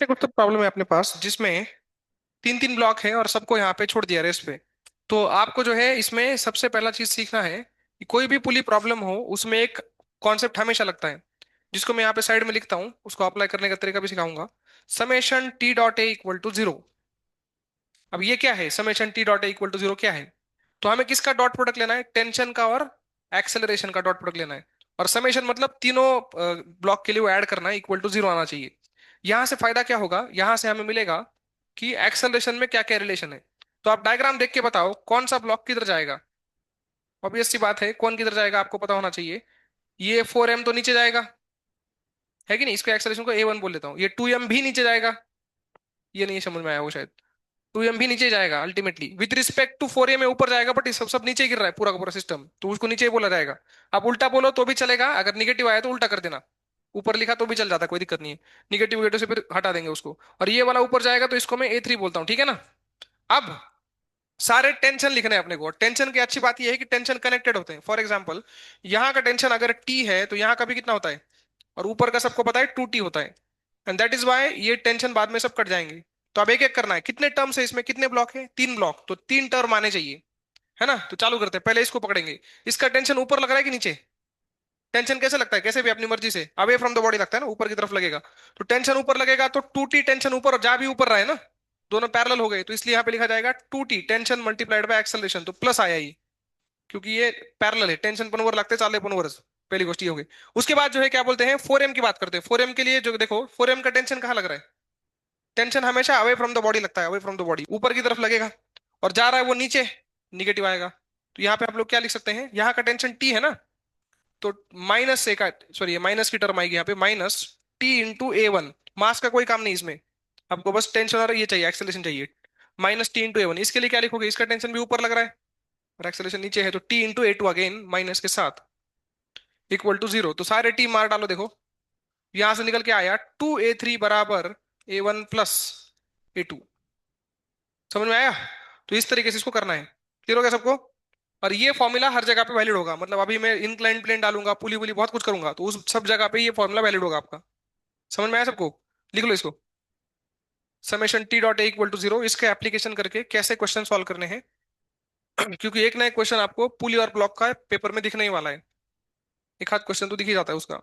देखो तो प्रॉब्लम है अपने पास जिसमें तीन तीन ब्लॉक है और सबको यहाँ पे छोड़ दिया रेस्ट पे। तो आपको जो है इसमें सबसे पहला चीज सीखना है कि कोई भी पुली प्रॉब्लम हो उसमें एक कॉन्सेप्ट हमेशा लगता है, जिसको मैं यहाँ पे साइड में लिखता हूँ, उसको अप्लाई करने का तरीका भी सिखाऊंगा। Summation T dot A equal to zero. अब ये क्या है, summation T dot A equal to zero क्या है? तो हमें किसका डॉट प्रोडक्ट लेना है? टेंशन का और एक्सेलरेशन का डॉट प्रोडक्ट लेना है। और समेशन मतलब तीनों ब्लॉक के लिए वो ऐड करना है, इक्वल टू जीरो आना चाहिए। यहां से फायदा क्या होगा, यहां से हमें मिलेगा कि एक्सेलरेशन में क्या क्या रिलेशन है। तो आप डायग्राम देख के बताओ कौन सा ब्लॉक किधर जाएगा। ऑब्वियस सी बात है, कौन किधर जाएगा आपको पता होना चाहिए। ये 4m तो नीचे जाएगा, है कि नहीं? इसको एक्सेलरेशन को A1 बोल लेता हूँ। ये 2m भी नीचे जाएगा। ये नहीं समझ में आया वो शायद। 2m भी नीचे जाएगा ultimately, with respect to 4m ऊपर जाएगा, बट ये सब सब नीचे गिर रहा है पूरा का पूरा सिस्टम, तो उसको नीचे ही बोला जाएगा। आप उल्टा बोलो तो भी चलेगा, अगर निगेटिव आया तो उल्टा कर देना। ऊपर लिखा तो भी चल जाता है, कोई दिक्कत नहीं है। निगेटिव निगेटिव से फिर हटा देंगे उसको। और ये वाला ऊपर जाएगा तो इसको मैं A3 बोलता हूँ, ठीक है ना? अब सारे टेंशन लिखने हैं अपने को। टेंशन की अच्छी बात यह है कि टेंशन कनेक्टेड होते हैं। फॉर एग्जाम्पल, यहाँ का टेंशन अगर T है तो यहाँ का भी कितना होता है? और ऊपर का सबको पता है 2T होता है। एंड दैट इज वाई ये टेंशन बाद में सब कट जाएंगे। तो अब एक एक करना है। कितने टर्म्स है इसमें, कितने ब्लॉक है? तीन ब्लॉक, तो तीन टर्म आने चाहिए, है ना? तो चालू करते हैं, पहले इसको पकड़ेंगे। इसका टेंशन ऊपर लग रहा है कि नीचे? टेंशन कैसे लगता है? कैसे भी अपनी मर्जी से अवे फ्रॉम द बॉडी लगता है ना, ऊपर की तरफ लगेगा। तो टेंशन ऊपर लगेगा तो 2T टेंशन ऊपर, और जा भी ऊपर रहा है ना, दोनों पैरेलल हो गए, तो इसलिए यहाँ पे लिखा जाएगा 2T tension multiplied by acceleration, तो प्लस आया ये, क्योंकि ये पैरेलल है। टेंशन पनवर लगते हैं, चाले पनवर। पहली गोष्ट ये हो गई। उसके बाद जो है क्या बोलते हैं, 4m की बात करते हैं। 4m के लिए जो देखो, 4m का टेंशन कहाँ लग रहा है? टेंशन हमेशा अवे फ्रॉम द बॉडी लगता है, अवे फ्रॉम द बॉडी ऊपर की तरफ लगेगा। और जा रहा है वो नीचे, निगेटिव आएगा। तो यहाँ पे आप लोग क्या लिख सकते हैं, यहाँ का टेंशन टी है ना, तो माइनस ए का, सॉरी माइनस की टर्म आएगी यहाँ पे, माइनस T × A1। मास का कोई काम नहीं इसमें, आपको बस टेंशन और ये चाहिए, एक्सेलेशन चाहिए। -T × A1, इसके लिए क्या लिखोगे? इसका टेंशन भी ऊपर लग रहा है और एक्सेलेशन नीचे है, तो T × A2 अगेन माइनस के साथ इक्वल टू जीरो। तो सारे टी मार डालो, देखो यहां से निकल के आया 2A3 बराबर A1 प्लस A2। समझ में आया? तो इस तरीके से इसको करना है। क्लियर हो गया सबको? और ये फॉर्मूला हर जगह पे वैलिड होगा, मतलब अभी मैं इंक्लाइन प्लेन डालूंगा, पुली पुली बहुत कुछ करूंगा, तो उस सब जगह पे ये फॉर्मूला वैलिड होगा आपका। समझ में आया सबको? लिख लो इसको। Summation T dot A equal to zero, इसके एप्लीकेशन करके कैसे क्वेश्चन सॉल्व करने हैं क्योंकि एक ना एक क्वेश्चन आपको पुली और ब्लॉक का पेपर में दिखने ही वाला है। एक आध क्वेश्चन तो दिख ही जाता है उसका।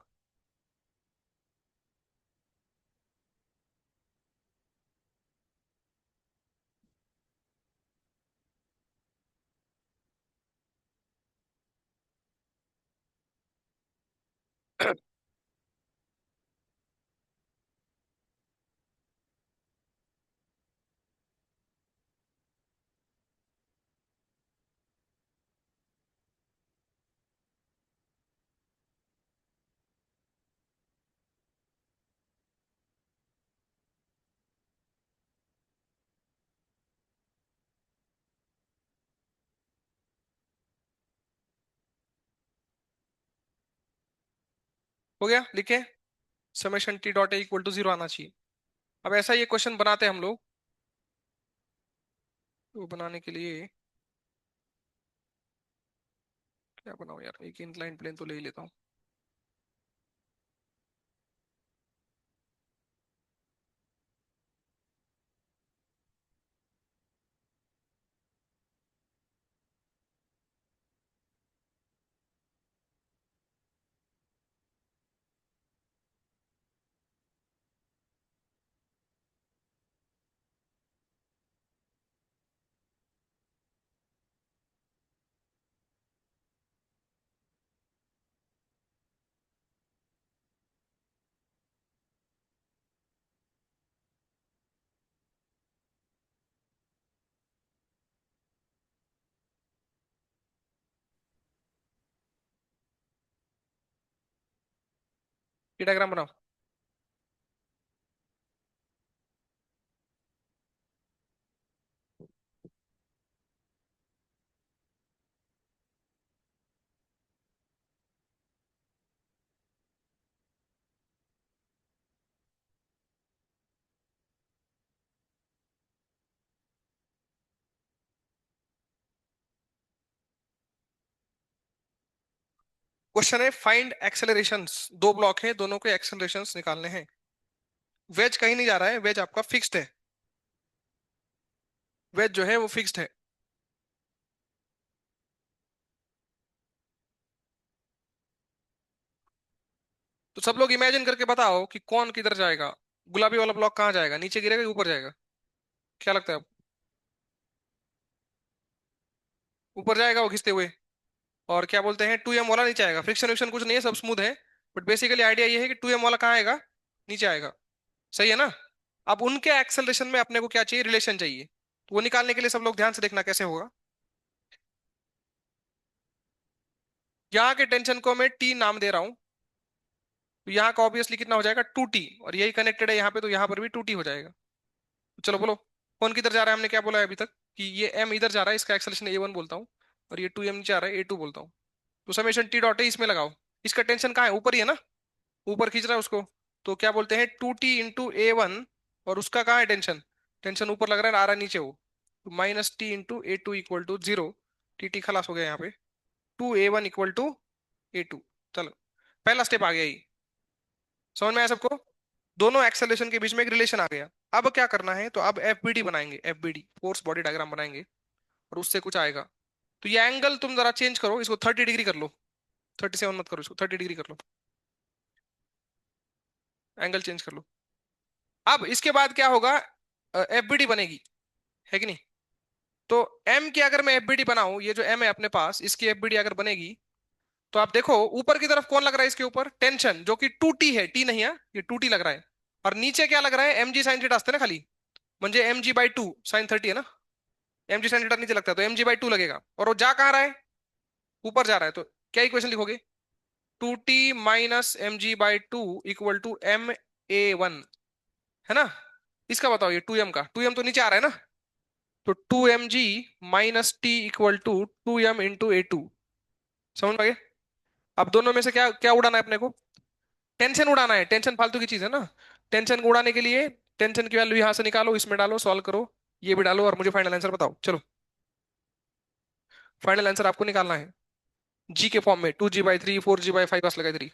हो गया लिखे? Summation T dot A equal to zero आना चाहिए। अब ऐसा ये क्वेश्चन बनाते हैं हम लोग। तो बनाने के लिए क्या बनाओ यार, एक इंक्लाइन प्लेन तो ले ही लेता हूँ। ये डायग्राम बनाओ। क्वेश्चन है फाइंड एक्सेलरेशंस। दो ब्लॉक है, दोनों के एक्सेलरेशंस निकालने हैं। वेज कहीं नहीं जा रहा है, वेज आपका फिक्स्ड है। वेज जो है वो फिक्स्ड है। तो सब लोग इमेजिन करके बताओ कि कौन किधर जाएगा। गुलाबी वाला ब्लॉक कहाँ जाएगा, नीचे गिरेगा या ऊपर जाएगा? क्या लगता है आपको? ऊपर जाएगा वो खींचते हुए। और क्या बोलते हैं, 2m वाला नीचे आएगा। फ्रिक्शन विक्शन कुछ नहीं है, सब स्मूथ है। बट बेसिकली आइडिया ये है कि 2m वाला कहाँ आएगा, नीचे आएगा। सही है ना? अब उनके एक्सेलरेशन में अपने को क्या चाहिए, रिलेशन चाहिए। तो वो निकालने के लिए सब लोग ध्यान से देखना कैसे होगा। यहाँ के टेंशन को मैं टी नाम दे रहा हूँ। तो यहाँ का ऑब्वियसली कितना हो जाएगा, 2t, और यही कनेक्टेड है यहाँ पे, तो यहाँ पर भी 2t हो जाएगा। तो चलो बोलो, कौन किधर जा रहा है, हमने क्या बोला है अभी तक, कि ये m इधर जा रहा है, इसका एक्सेलरेशन a1 बोलता हूँ। और ये 2m नीचे आ रहा है, a2 बोलता हूँ। तो समेशन टी डॉट है, इसमें लगाओ। इसका टेंशन कहाँ है, ऊपर ही है ना, ऊपर खींच रहा है उसको। तो क्या बोलते हैं, 2t इंटू a1। और उसका कहाँ है टेंशन, टेंशन ऊपर लग रहा है, आ रहा है नीचे वो। तो -t into a2 equal to 0। T खलास हो गया यहाँ पे। 2a1 equal to a2। चलो, पहला स्टेप आ गया ये। समझ में आया सबको? दोनों एक्सेलरेशन के बीच में एक रिलेशन आ गया। अब क्या करना है, तो अब एफबीडी बनाएंगे, एफबीडी फोर्स बॉडी डायग्राम बनाएंगे। और उससे कुछ आएगा। तो ये एंगल तुम जरा चेंज करो, इसको 30 डिग्री कर लो। 37 मत करो, इसको 30 डिग्री कर लो। एंगल चेंज कर लो। अब इसके बाद क्या होगा, एफबीडी बनेगी, है कि नहीं? तो एम की अगर मैं एफबीडी बनाऊं, ये जो एम है अपने पास, इसकी एफबीडी अगर बनेगी, तो आप देखो ऊपर की तरफ कौन लग रहा है इसके ऊपर, टेंशन, जो कि 2t है, टी नहीं है, ये 2t लग रहा है। और नीचे क्या लग रहा है, एम जी साइन थीटा असते ना खाली, म्हणजे mg/2 sin 30 है ना। mg साइन थीटा नीचे लगता है, तो mg/2 लगेगा। और वो जा कहाँ रहा है, ऊपर जा रहा है। तो क्या इक्वेशन लिखोगे, 2t - mg/2 equal to ma1, है ना? इसका बताओ, ये 2m का, 2m तो नीचे आ रहा है ना। तो 2mg - t equal to 2m into a2। समझ में आ गया? अब दोनों में से क्या क्या उड़ाना है अपने को, टेंशन उड़ाना है। टेंशन फालतू की चीज है ना। टेंशन को उड़ाने के लिए टेंशन की वैल्यू यहां से निकालो, इसमें डालो, सॉल्व करो। ये भी डालो और मुझे फाइनल आंसर बताओ, चलो। फाइनल आंसर आपको निकालना है जी के फॉर्म में, 2g/3, 4g/5 बस लगा 3।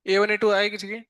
A1 A2 आए किसी के?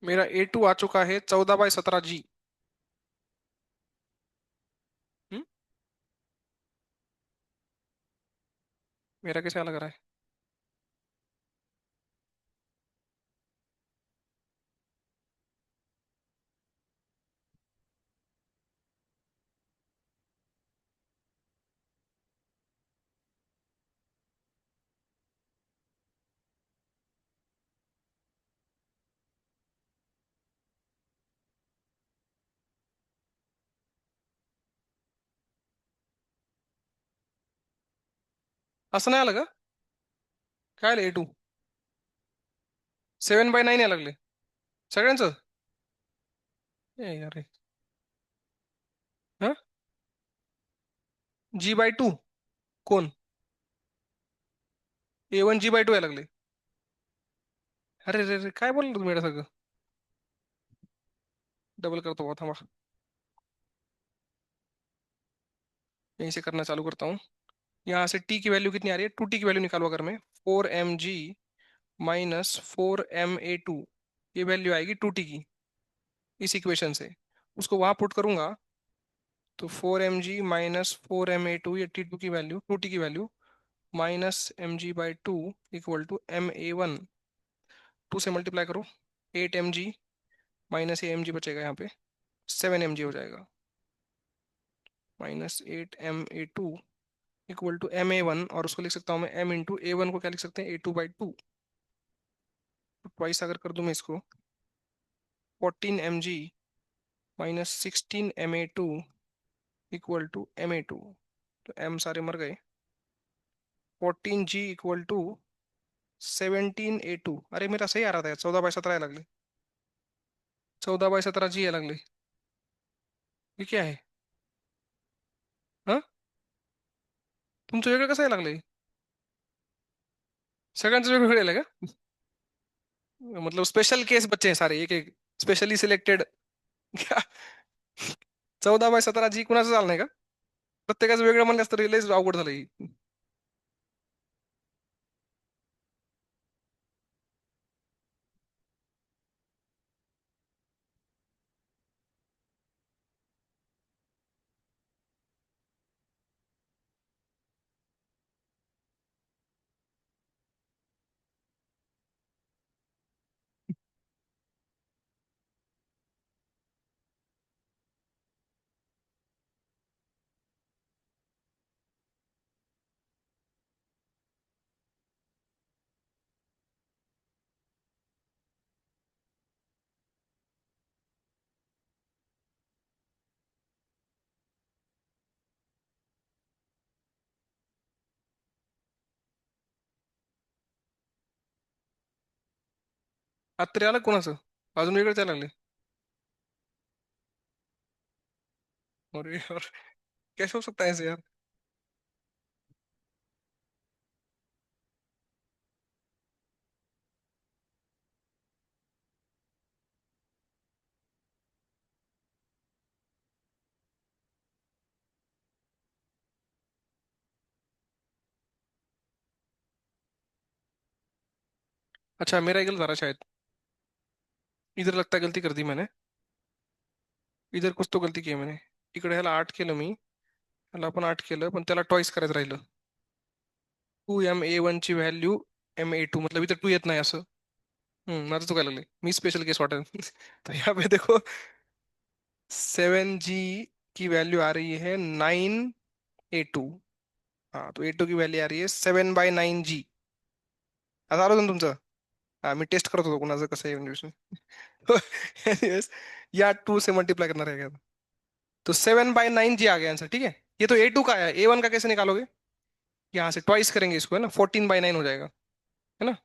मेरा A2 आ चुका है 14/17 g। हम्म। मेरा कैसे लग रहा है? असं नाही आलं का? काय आलं A2? 7/9 यायला लागले सगळ्यांचं? ए अरे, हा, g/2? कोण? A1 g/2 यायला लागले? अरे रे रे, काय बोलला तुम्ही एवढं सगळं? डबल कर तो बहुत हम यहीं से करना चालू करता हूँ। यहाँ से टी की वैल्यू कितनी आ रही है, 2t की वैल्यू निकालो अगर मैं, 4mg माइनस 4ma2, ये वैल्यू आएगी 2t की इस इक्वेशन से। उसको वहां पुट करूंगा तो 4mg माइनस 4ma2, ये t2 की वैल्यू, 2t की value, minus mg/2 equal to ma1, 2 से मल्टीप्लाई करो, 8mg माइनस ये mg बचेगा यहाँ पे, 7mg हो जाएगा, minus 8ma2 equal to ma1, और उसको लिख सकता हूँ मैं m इंटू a1 को क्या लिख सकते हैं, a2/2, तो ट्वाइस अगर कर दूं मैं इसको, 14mg minus 16ma2 equal to ma2, तो m सारे मर गए, 14g इक्वल टू 17a2, अरे मेरा सही आ रहा था, 14/17 अलग ले, 14/17 जी अलग ले, ये क्या है? हाँ, तुम तो ये कैसे अलग ले, सेकंड से भी लगा, मतलब स्पेशल केस बच्चे हैं सारे, एक एक स्पेशली सिलेक्टेड क्या, 14/17 जी कुणाचं चालणार का? प्रत्येकाचं वेगळं म्हणल्यास तर लयच अवघड झालं ही. आता तरी आलं कोणाचं, अजून वेगळं त्याला लागले, अरे यार कैसे हो सकता है ऐसे यार. अच्छा मेरा गलत आ रहा शायद, इधर लगता है गलती कर दी मैंने, इधर कुछ तो गलती की आहे मैंने, इकडे ह्याला 8 केलं मी, ह्याला पण 8 केलं पण त्याला टॉईस करायचं राहिलं, 2ma1 ची व्हॅल्यू ma2, मतलब इथं 2 येत नाही असं. माझं चुकायला लागले, मी स्पेशल केस वाटेल तो यहाँ पे देखो 7g की वैल्यू आ रही है 9a2, हाँ तो a2 की वैल्यू आ रही है 7/9g, आता आलं ना तुमचं. हा मी टेस्ट करत होतो कुणाचं कसं आहे म्हणजे anyways, या 2 से मल्टीप्लाई करना रहेगा, तो 7/9 जी आ गया आंसर, ठीक है. ये तो a2 का है, a1 का कैसे निकालोगे, यहाँ से ट्वाइस करेंगे इसको, है ना, 14/9 हो जाएगा, है ना.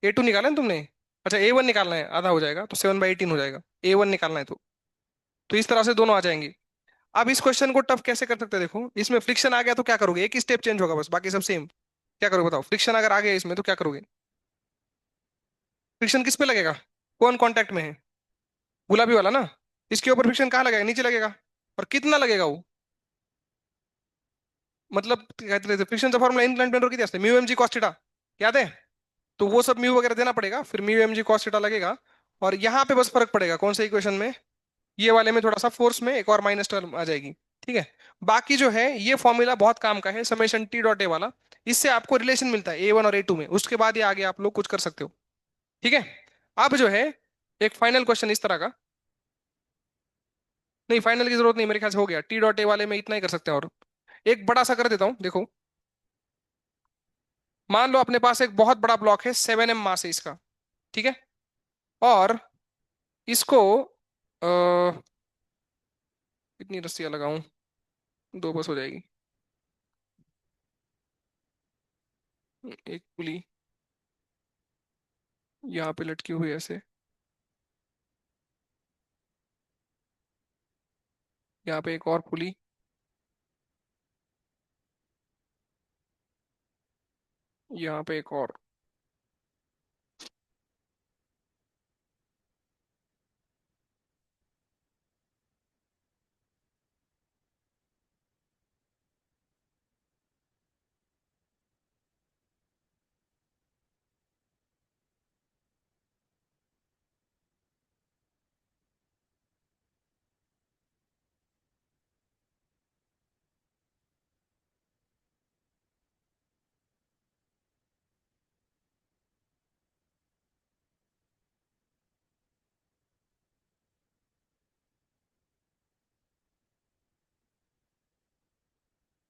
a2 निकाला ना तुमने, अच्छा a1 निकालना है, आधा हो जाएगा तो 7/18 हो जाएगा, a1 निकालना है तो इस तरह से दोनों आ जाएंगे. अब इस क्वेश्चन को टफ कैसे कर सकते हैं, देखो इसमें फ्रिक्शन आ गया तो क्या करोगे, एक ही स्टेप चेंज होगा बस, बाकी सब सेम. क्या करोगे बताओ, फ्रिक्शन अगर आ गया इसमें तो क्या करोगे, फ्रिक्शन किस पे लगेगा, कौन कांटेक्ट में है, गुलाबी वाला ना, इसके ऊपर फ्रिक्शन कहाँ लगेगा, नीचे लगेगा, और कितना लगेगा वो, मतलब कहते थे फ्रिक्शनचा फॉर्मुला इनक्लाइन प्लेन किती असते, mu M G cos theta, याद है. तो वो सब म्यू वगैरह देना पड़ेगा, फिर mu M G cos theta लगेगा, और यहाँ पे बस फर्क पड़ेगा कौन से इक्वेशन में, ये वाले में थोड़ा सा फोर्स में एक और माइनस टर्म आ जाएगी, ठीक है. बाकी जो है ये फॉर्मूला बहुत काम का है, समेशन टी डॉट ए वाला, इससे आपको रिलेशन मिलता है ए वन और ए टू में, उसके बाद ये आगे आप लोग कुछ कर सकते हो, ठीक है. अब जो है एक फाइनल क्वेश्चन इस तरह का, नहीं फाइनल की जरूरत नहीं, मेरे ख्याल से हो गया, टी डॉट ए वाले में इतना ही कर सकते हैं, और एक बड़ा सा कर देता हूं देखो. मान लो अपने पास एक बहुत बड़ा ब्लॉक है, 7m मास है इसका, ठीक है, और इसको कितनी रस्सियां लगाऊं, दो बस हो जाएगी, एक पुली यहाँ पे लटकी हुई है ऐसे, यहाँ पे एक और पुली, यहाँ पे एक और,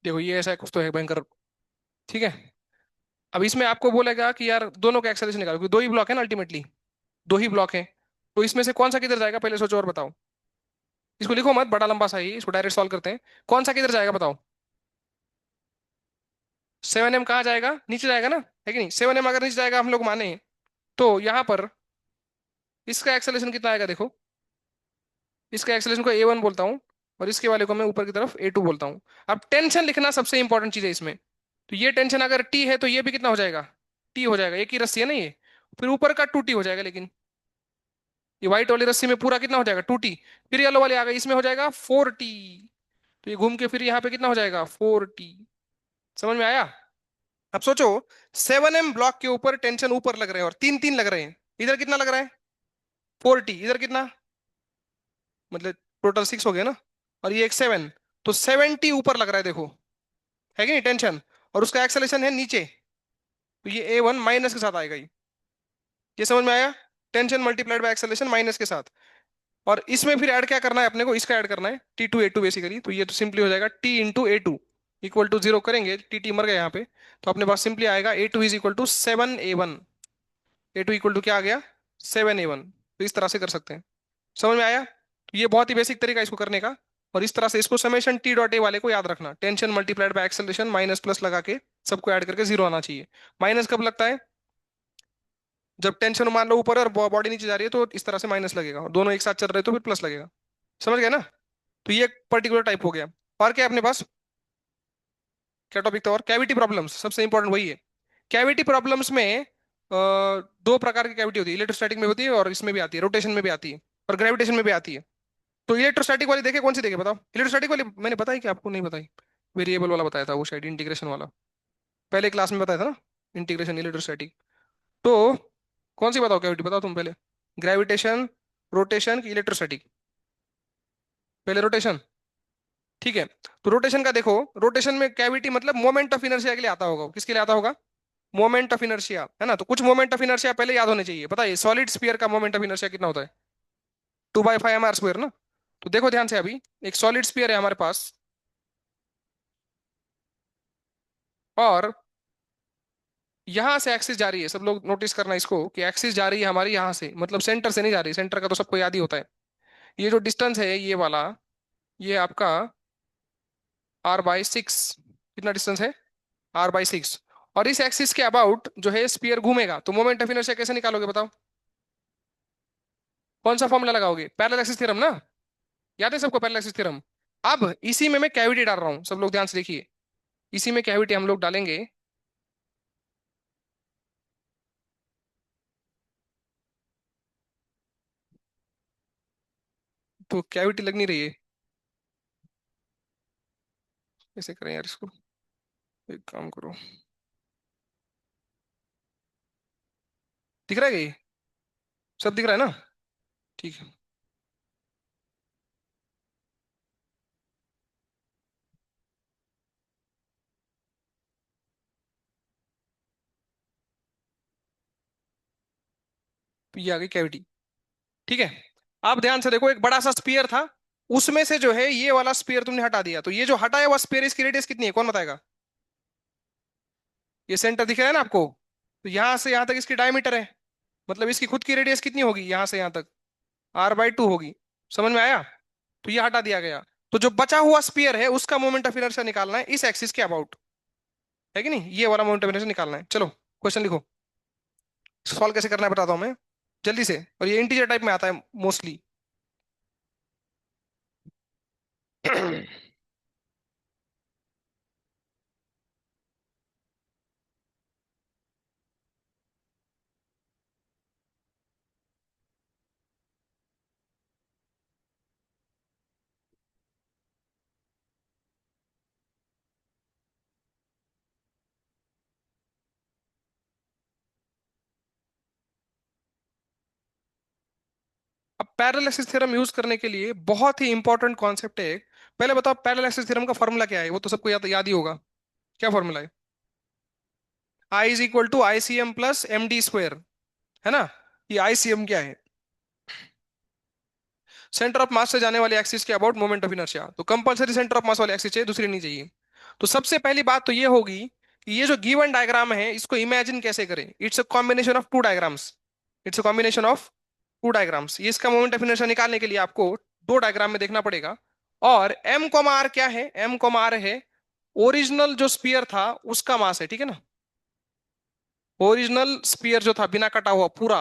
देखो ये ऐसा कुछ तो है भयंकर। ठीक है। अब इसमें आपको बोलेगा कि यार दोनों का एक्सेलरेशन निकालो, क्योंकि दो ही ब्लॉक है ना अल्टीमेटली। दो ही ब्लॉक है। तो इसमें से कौन सा किधर जाएगा पहले सोचो और बताओ। इसको लिखो मत, बड़ा लंबा सा ही, इसको डायरेक्ट सॉल्व करते हैं। कौन सा किधर जाएगा बताओ। 7m कहाँ जाएगा, नीचे जाएगा ना। है कि नहीं, 7m अगर नीचे जाएगा हम लोग माने, तो यहाँ पर इसका एक्सेलरेशन कितना आएगा देखो। इसका एक्सेलरेशन को A1 बोलता हूँ, और इसके वाले को मैं ऊपर की तरफ A2 बोलता हूँ। अब टेंशन लिखना सबसे इंपॉर्टेंट चीज है इसमें। तो ये टेंशन अगर T है तो ये भी कितना हो जाएगा, T हो जाएगा, एक ही रस्सी है ना ये। फिर ऊपर का 2T हो जाएगा, लेकिन ये व्हाइट वाली रस्सी में पूरा कितना हो जाएगा 2T। फिर येलो वाली आ गई, इसमें हो जाएगा 4T। तो ये घूम के फिर यहाँ पे कितना हो जाएगा 4T। समझ में आया। अब सोचो, 7m ब्लॉक के ऊपर टेंशन ऊपर लग रहे हैं और तीन तीन लग रहे हैं। इधर कितना लग रहा है 4T, इधर कितना, मतलब टोटल 6 हो गया ना। और ये एक 7, तो 70 ऊपर लग रहा है देखो। है कि नहीं टेंशन। और उसका एक्सेलेरेशन है नीचे। तो ये A1 माइनस के साथ आएगा ये समझ में आया। Tension multiplied by acceleration minus के साथ। और इसमें फिर ऐड क्या करना है अपने को, इसका ऐड करना है T2 A2 बेसिकली। तो ये तो सिंपली हो जाएगा T × A2 इक्वल टू 0 करेंगे, T मर गया यहाँ पे। तो अपने पास सिंपली आएगा A2 is equal to 7A1। A2 equal to क्या आ गया 7A1। तो इस तरह से कर सकते हैं। समझ में आया। तो ये बहुत ही बेसिक तरीका है इसको करने का। और इस तरह से इसको समेशन T.A वाले को याद रखना, tension multiplied by acceleration minus plus लगा के सबको ऐड करके 0 आना चाहिए। माइनस कब लगता है, जब टेंशन मान लो ऊपर है और बॉडी नीचे जा रही है, तो इस तरह से माइनस लगेगा, और दोनों एक साथ चल रहे हैं तो फिर प्लस लगेगा। समझ गए ना। तो ये एक पर्टिकुलर टाइप हो गया। और क्या है अपने पास, क्या टॉपिक था, और कैविटी प्रॉब्लम्स सबसे इंपॉर्टेंट वही है। कैविटी प्रॉब्लम्स में दो प्रकार की कैविटी होती है, इलेक्ट्रोस्टैटिक में होती है और इसमें भी आती है, रोटेशन में भी आती है और ग्रेविटेशन में भी आती है। तो इलेक्ट्रोस्टैटिक वाली देखे, कौन सी देखे बताओ। इलेक्ट्रोस्टैटिक वाली मैंने बताई कि आपको नहीं बताई। वेरिएबल वाला बताया था वो शायद, इंटीग्रेशन वाला। पहले क्लास में बताया था ना, इंटीग्रेशन इलेक्ट्रोस्टैटिक। तो कौन सी बताओ कैविटी, बताओ तुम पहले। ग्रेविटेशन, रोटेशन की इलेक्ट्रोस्टैटिक। पहले रोटेशन। ठीक है। तो रोटेशन का देखो, रोटेशन में कैविटी मतलब मोमेंट ऑफ इनर्शिया के लिए आता होगा, किसके लिए आता होगा, मोमेंट ऑफ इनर्शिया, है ना। तो कुछ मोमेंट ऑफ इनर्शिया पहले याद होने चाहिए। बताइए सॉलिड स्फीयर का मोमेंट ऑफ इनर्शिया कितना होता है, 2/5 mr² ना। तो देखो ध्यान से, अभी एक सॉलिड स्फीयर है हमारे पास, और यहां से एक्सिस जा रही है। सब लोग नोटिस करना इसको कि एक्सिस जा रही है हमारी यहाँ से, मतलब सेंटर से नहीं जा रही, सेंटर का तो सबको याद ही होता है। ये जो डिस्टेंस है ये वाला, ये आपका r/6, कितना डिस्टेंस है r/6। और इस एक्सिस के अबाउट जो है स्फीयर घूमेगा, तो मोमेंट ऑफ इनर्शिया कैसे निकालोगे बताओ। कौन सा फॉर्मूला लगाओगे, पैरेलल एक्सिस थ्योरम ना। याद है सबको पैरेलल एक्सिस थ्योरम। अब इसी में मैं कैविटी डाल रहा हूं, सब लोग ध्यान से देखिए। इसी में कैविटी हम लोग डालेंगे। तो कैविटी लग नहीं रही है, कैसे करें यार इसको। एक काम करो, दिख रहा है क्या ये? सब दिख रहा है ना। ठीक है। तो ये आ गई कैविटी। ठीक है। अब ध्यान से देखो, एक बड़ा सा स्पीयर था, उसमें से जो है ये वाला स्पीयर तुमने हटा दिया, तो ये जो हटाया हुआ स्पीयर, इसकी रेडियस कितनी है कौन बताएगा। ये सेंटर दिख रहा है ना आपको। तो यहां से यहां तक इसकी डायमीटर है, मतलब इसकी खुद की रेडियस कितनी होगी यहां से यहां तक, r/2 होगी। समझ में आया। तो ये हटा दिया गया। तो जो बचा हुआ स्पीयर है उसका मोमेंट ऑफ इनर्शिया निकालना है इस एक्सिस के अबाउट। है कि नहीं, ये वाला मोमेंट ऑफ इनर्शिया निकालना है। चलो क्वेश्चन लिखो। सॉल्व कैसे करना है बताता हूँ मैं जल्दी से, और ये इंटीजर टाइप में आता है मोस्टली। अब पैरेलल एक्सिस थ्योरम यूज करने के लिए बहुत ही इंपॉर्टेंट कॉन्सेप्ट है एक। पहले बताओ पैरेलल एक्सिस थ्योरम का फॉर्मूला क्या है, वो तो सबको याद याद ही होगा। क्या फॉर्मूला है, I = ICM + MD²। है ना। ये ICM क्या है, सेंटर ऑफ मास से जाने वाले एक्सिस के अबाउट मोमेंट ऑफ इनर्शिया। तो कंपलसरी सेंटर ऑफ मास वाले एक्सिस चाहिए, दूसरी नहीं चाहिए। तो सबसे पहली बात तो ये होगी कि ये जो गिवन डायग्राम है इसको इमेजिन कैसे करें। It's a combination of two diagrams. It's a combination of two diagrams. ये इसका मोमेंट ऑफ इनर्शिया निकालने के लिए आपको दो डायग्राम में देखना पड़ेगा। और एम कॉमा आर क्या है? एम कॉमा आर है ओरिजिनल जो स्पीयर था उसका मास है, ठीक है ना। ओरिजिनल स्पीयर जो था बिना कटा हुआ पूरा,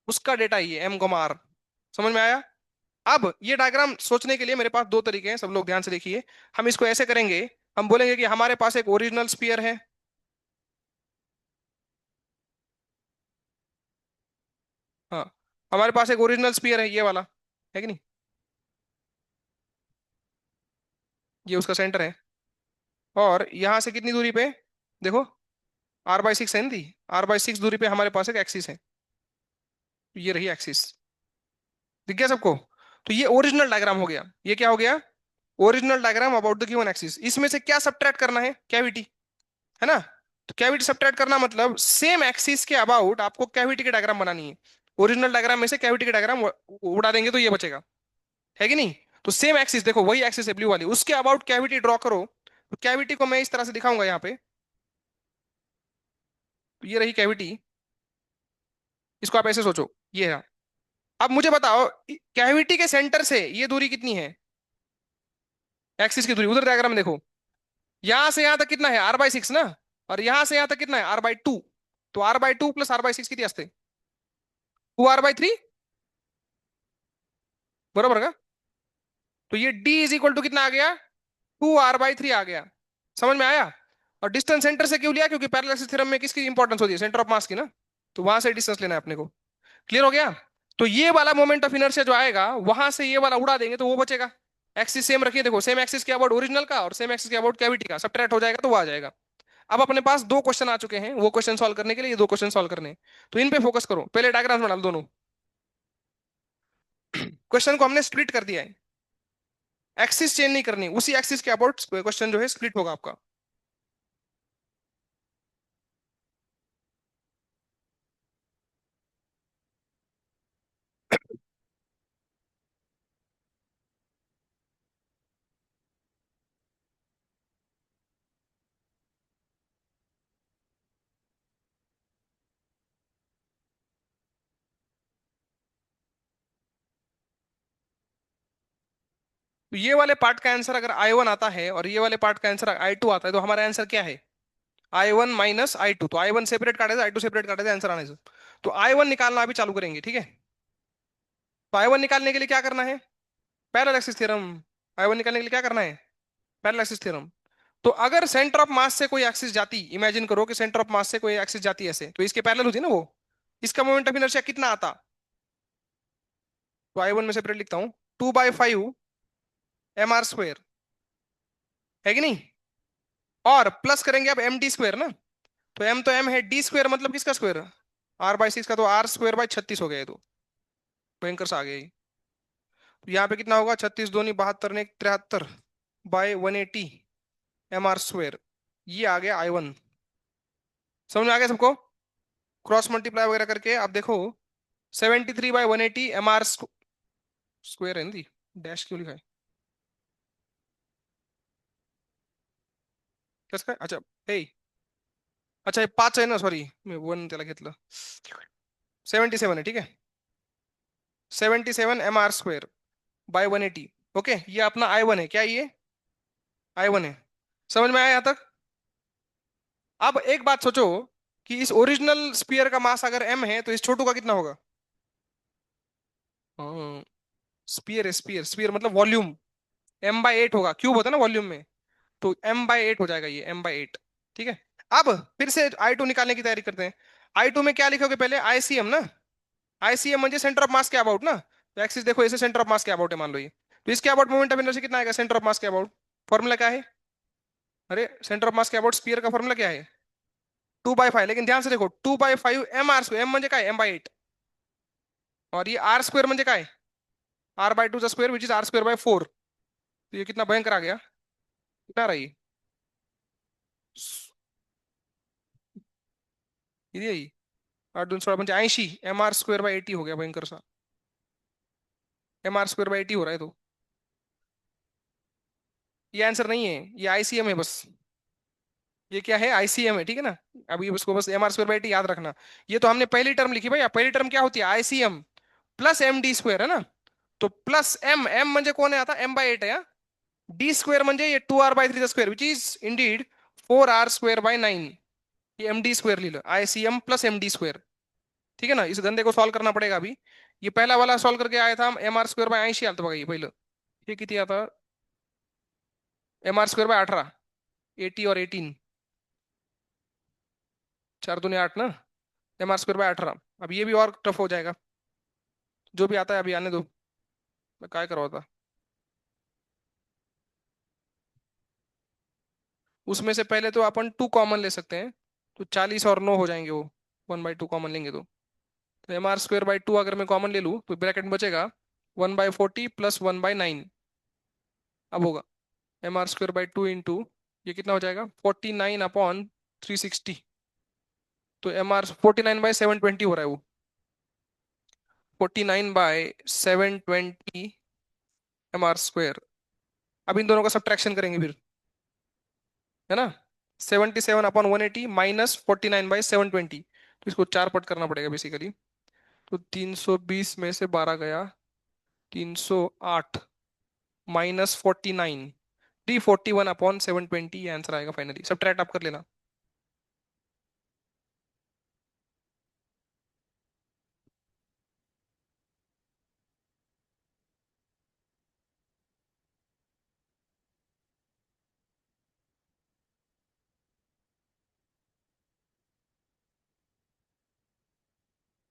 उसका डेटा ही है एम कॉमा आर। समझ में आया? अब ये डायग्राम सोचने के लिए मेरे पास दो तरीके हैं, सब लोग ध्यान से देखिए। हम इसको ऐसे करेंगे, हम बोलेंगे कि हमारे पास एक ओरिजिनल स्पीयर है। हाँ, हमारे पास एक ओरिजिनल स्पीयर है, ये वाला है कि नहीं। ये उसका सेंटर है। और यहां से कितनी दूरी पे? देखो, R/6 है ना दी। R/6 दूरी पे हमारे पास एक एक्सिस है। ये रही एक्सिस। दिख गया सबको? तो ये ओरिजिनल डायग्राम हो गया। ये क्या हो गया? Original diagram about the given axis. इसमें से क्या सबट्रैक्ट करना है? कैविटी, है ना। तो कैविटी सबट्रैक्ट करना मतलब सेम एक्सिस के अबाउट आपको कैविटी की डायग्राम बनानी है। ओरिजिनल डायग्राम में से कैविटी की डायग्राम उड़ा देंगे तो ये बचेगा, है कि नहीं। तो सेम एक्सिस, देखो वही एक्सिस है ब्लू वाली, उसके अबाउट कैविटी ड्रॉ करो। तो कैविटी को मैं इस तरह से दिखाऊंगा यहाँ पे। तो ये रही कैविटी। इसको आप ऐसे सोचो, ये है। अब मुझे बताओ, कैविटी के सेंटर से ये दूरी कितनी है? एक्सिस की दूरी उधर डायग्राम में देखो। यहां से यहां तक कितना है? R/6 ना। और यहां से यहां तक कितना है? R/2। तो R/2 प्लस R/6 कितनी असते? 2R/3, बरोबर का। तो ये D इज इक्वल टू कितना आ गया? 2R/3 आ गया। समझ में आया? और डिस्टेंस सेंटर से क्यों लिया? क्योंकि पैरेलल थ्योरम में किसकी इंपॉर्टेंस होती है? सेंटर ऑफ मास की ना। तो वहां से डिस्टेंस लेना है अपने को। क्लियर हो गया? तो ये वाला मोमेंट ऑफ इनर्शिया जो आएगा वहां से ये वाला उड़ा देंगे तो वो बचेगा। एक्सिस सेम रखिए, देखो सेम एक्सिस के अबाउट ओरिजिनल का और सेम एक्सिस के अबाउट कैविटी का सबट्रैक्ट हो जाएगा तो वो आ जाएगा। अब अपने पास दो क्वेश्चन आ चुके हैं, वो क्वेश्चन सॉल्व करने के लिए ये दो क्वेश्चन सॉल्व करने हैं। तो इन पे फोकस करो, पहले डायग्राम बना लो दोनों। क्वेश्चन को हमने स्प्लिट कर दिया है। एक्सिस चेंज नहीं करनी, उसी एक्सिस के अबाउट क्वेश्चन जो है स्प्लिट होगा आपका। तो ये वाले पार्ट का आंसर अगर I1 आता है और ये वाले पार्ट का आंसर I2 आता है तो हमारा आंसर क्या है? I1 - I2। तो I1 सेपरेट काटे थे, I2 सेपरेट काटे थे, आंसर आने से। तो I1 निकालना अभी चालू करेंगे, ठीक है। तो I1 निकालने के लिए क्या करना है? Parallel axis theorem. I1 निकालने के लिए क्या करना है? Parallel axis theorem. तो अगर सेंटर ऑफ मास से कोई एक्सिस जाती, इमेजिन करो कि सेंटर ऑफ मास से कोई एक्सिस जाती ऐसे, तो इसके पैरेलल होती ना वो, इसका मोमेंट ऑफ इनर्शिया कितना आता? तो I1 में सेपरेट लिखता हूँ, 2/5 mr² है कि नहीं। और प्लस करेंगे अब md² ना। तो m तो m है, d² मतलब किसका स्क्वायर? R/6 का। तो R²/36 हो गया ये तो। भयंकर सा आ गया ये। तो यहाँ पे कितना होगा? 36 दूनी 72 ने 73/180 mr²। ये आ गया I1। समझ में आ गया सबको? क्रॉस मल्टीप्लाई वगैरह करके आप देखो, 73/180 mr² है ना। डैश क्यों लिखा है? कसं काय? अच्छा, हे, अच्छा, हे 5 आहे ना, सॉरी मी वन त्याला घेतलं। 77 है, ठीक है। 77 mr² / 180। ओके, ये अपना I1 है क्या? ये I1 है। समझ में आया यहाँ तक? अब एक बात सोचो कि इस ओरिजिनल स्पीयर का मास अगर m है तो इस छोटू का कितना होगा? हाँ, स्पीयर है, स्पीयर, स्पीयर मतलब वॉल्यूम। m/8 होगा, क्यूब होता है ना वॉल्यूम में। तो m/8 हो जाएगा ये, m/8। ठीक है। अब फिर से I2 निकालने की तैयारी करते हैं। I2 में क्या लिखोगे पहले? ICM ना। ICM म्हणजे सेंटर ऑफ मास के अबाउट ना। तो एक्सिस देखो, ऐसे सेंटर ऑफ मास के अबाउट है मान लो ये। तो इसके अबाउट मोमेंट ऑफ इनर्शिया कितना आएगा सेंटर ऑफ मास के अबाउट? फॉर्मूला क्या है? अरे, सेंटर ऑफ मास के अबाउट स्पीयर का फॉर्मूला क्या है? 2/5। लेकिन ध्यान से देखो, 2/5 mr²। m म्हणजे काय? m/8। और ये R² म्हणजे काय? R/2 which is R²/4। तो ये कितना भयंकर आ गया? कितना रही? किती आहे ही? 8×2 = म्हणजे 80 mr²/80 हो गया भयंकर सा। mr²/80 हो रहा है तो। ये आंसर नहीं है, ये आईसीएम है बस। ये क्या है, आईसीएम है, ठीक है ना। अभी उसको बस M R square by T याद रखना। ये तो हमने पहली टर्म लिखी भाई, पहली टर्म क्या होती है, ICM plus M D square, है ना। तो प्लस एम, एम म्हणजे कोण आहे आता, एम बाय एट आहे, डी स्क्वेअर म्हणजे ये 2r/3 square which is indeed 4r² by 9। ये एम डी स्क्वेअर लिहिलं, ICM plus M D square. ठीक है ना, इस धंधे को सॉल्व करना पड़ेगा अभी। ये पहला वाला सॉल्व करके आया था, mr² बाय 80 आलं बघा, ये पहिलं। हे किती आता, mr² बाय 18, 80 और 18, 4 दूनी 8 ना, mr² बाय 18। अब ये भी और टफ हो जाएगा, जो भी आता है अभी आने दो, मैं क्या करवाता। उसमें से पहले तो अपन 2 कॉमन ले सकते हैं, तो 40 और 9 हो जाएंगे वो, 1/2 कॉमन लेंगे तो mr² बाय 2 अगर मैं कॉमन ले लूँ तो ब्रैकेट में बचेगा 1/40 प्लस 1/9। अब होगा mr² बाय 2 इंटू, ये कितना हो जाएगा 49/360। तो mr 49/720 हो रहा है वो, 49/720 mr²। अब इन दोनों का सब्ट्रैक्शन करेंगे फिर, है ना। 77/180 माइनस 49/720, तो इसको 4 पट करना पड़ेगा बेसिकली। तो 320 में से 12 गया, 308 माइनस 49, डी 41/720, ये आंसर आएगा फाइनली। सब्ट्रैक्ट आप कर लेना।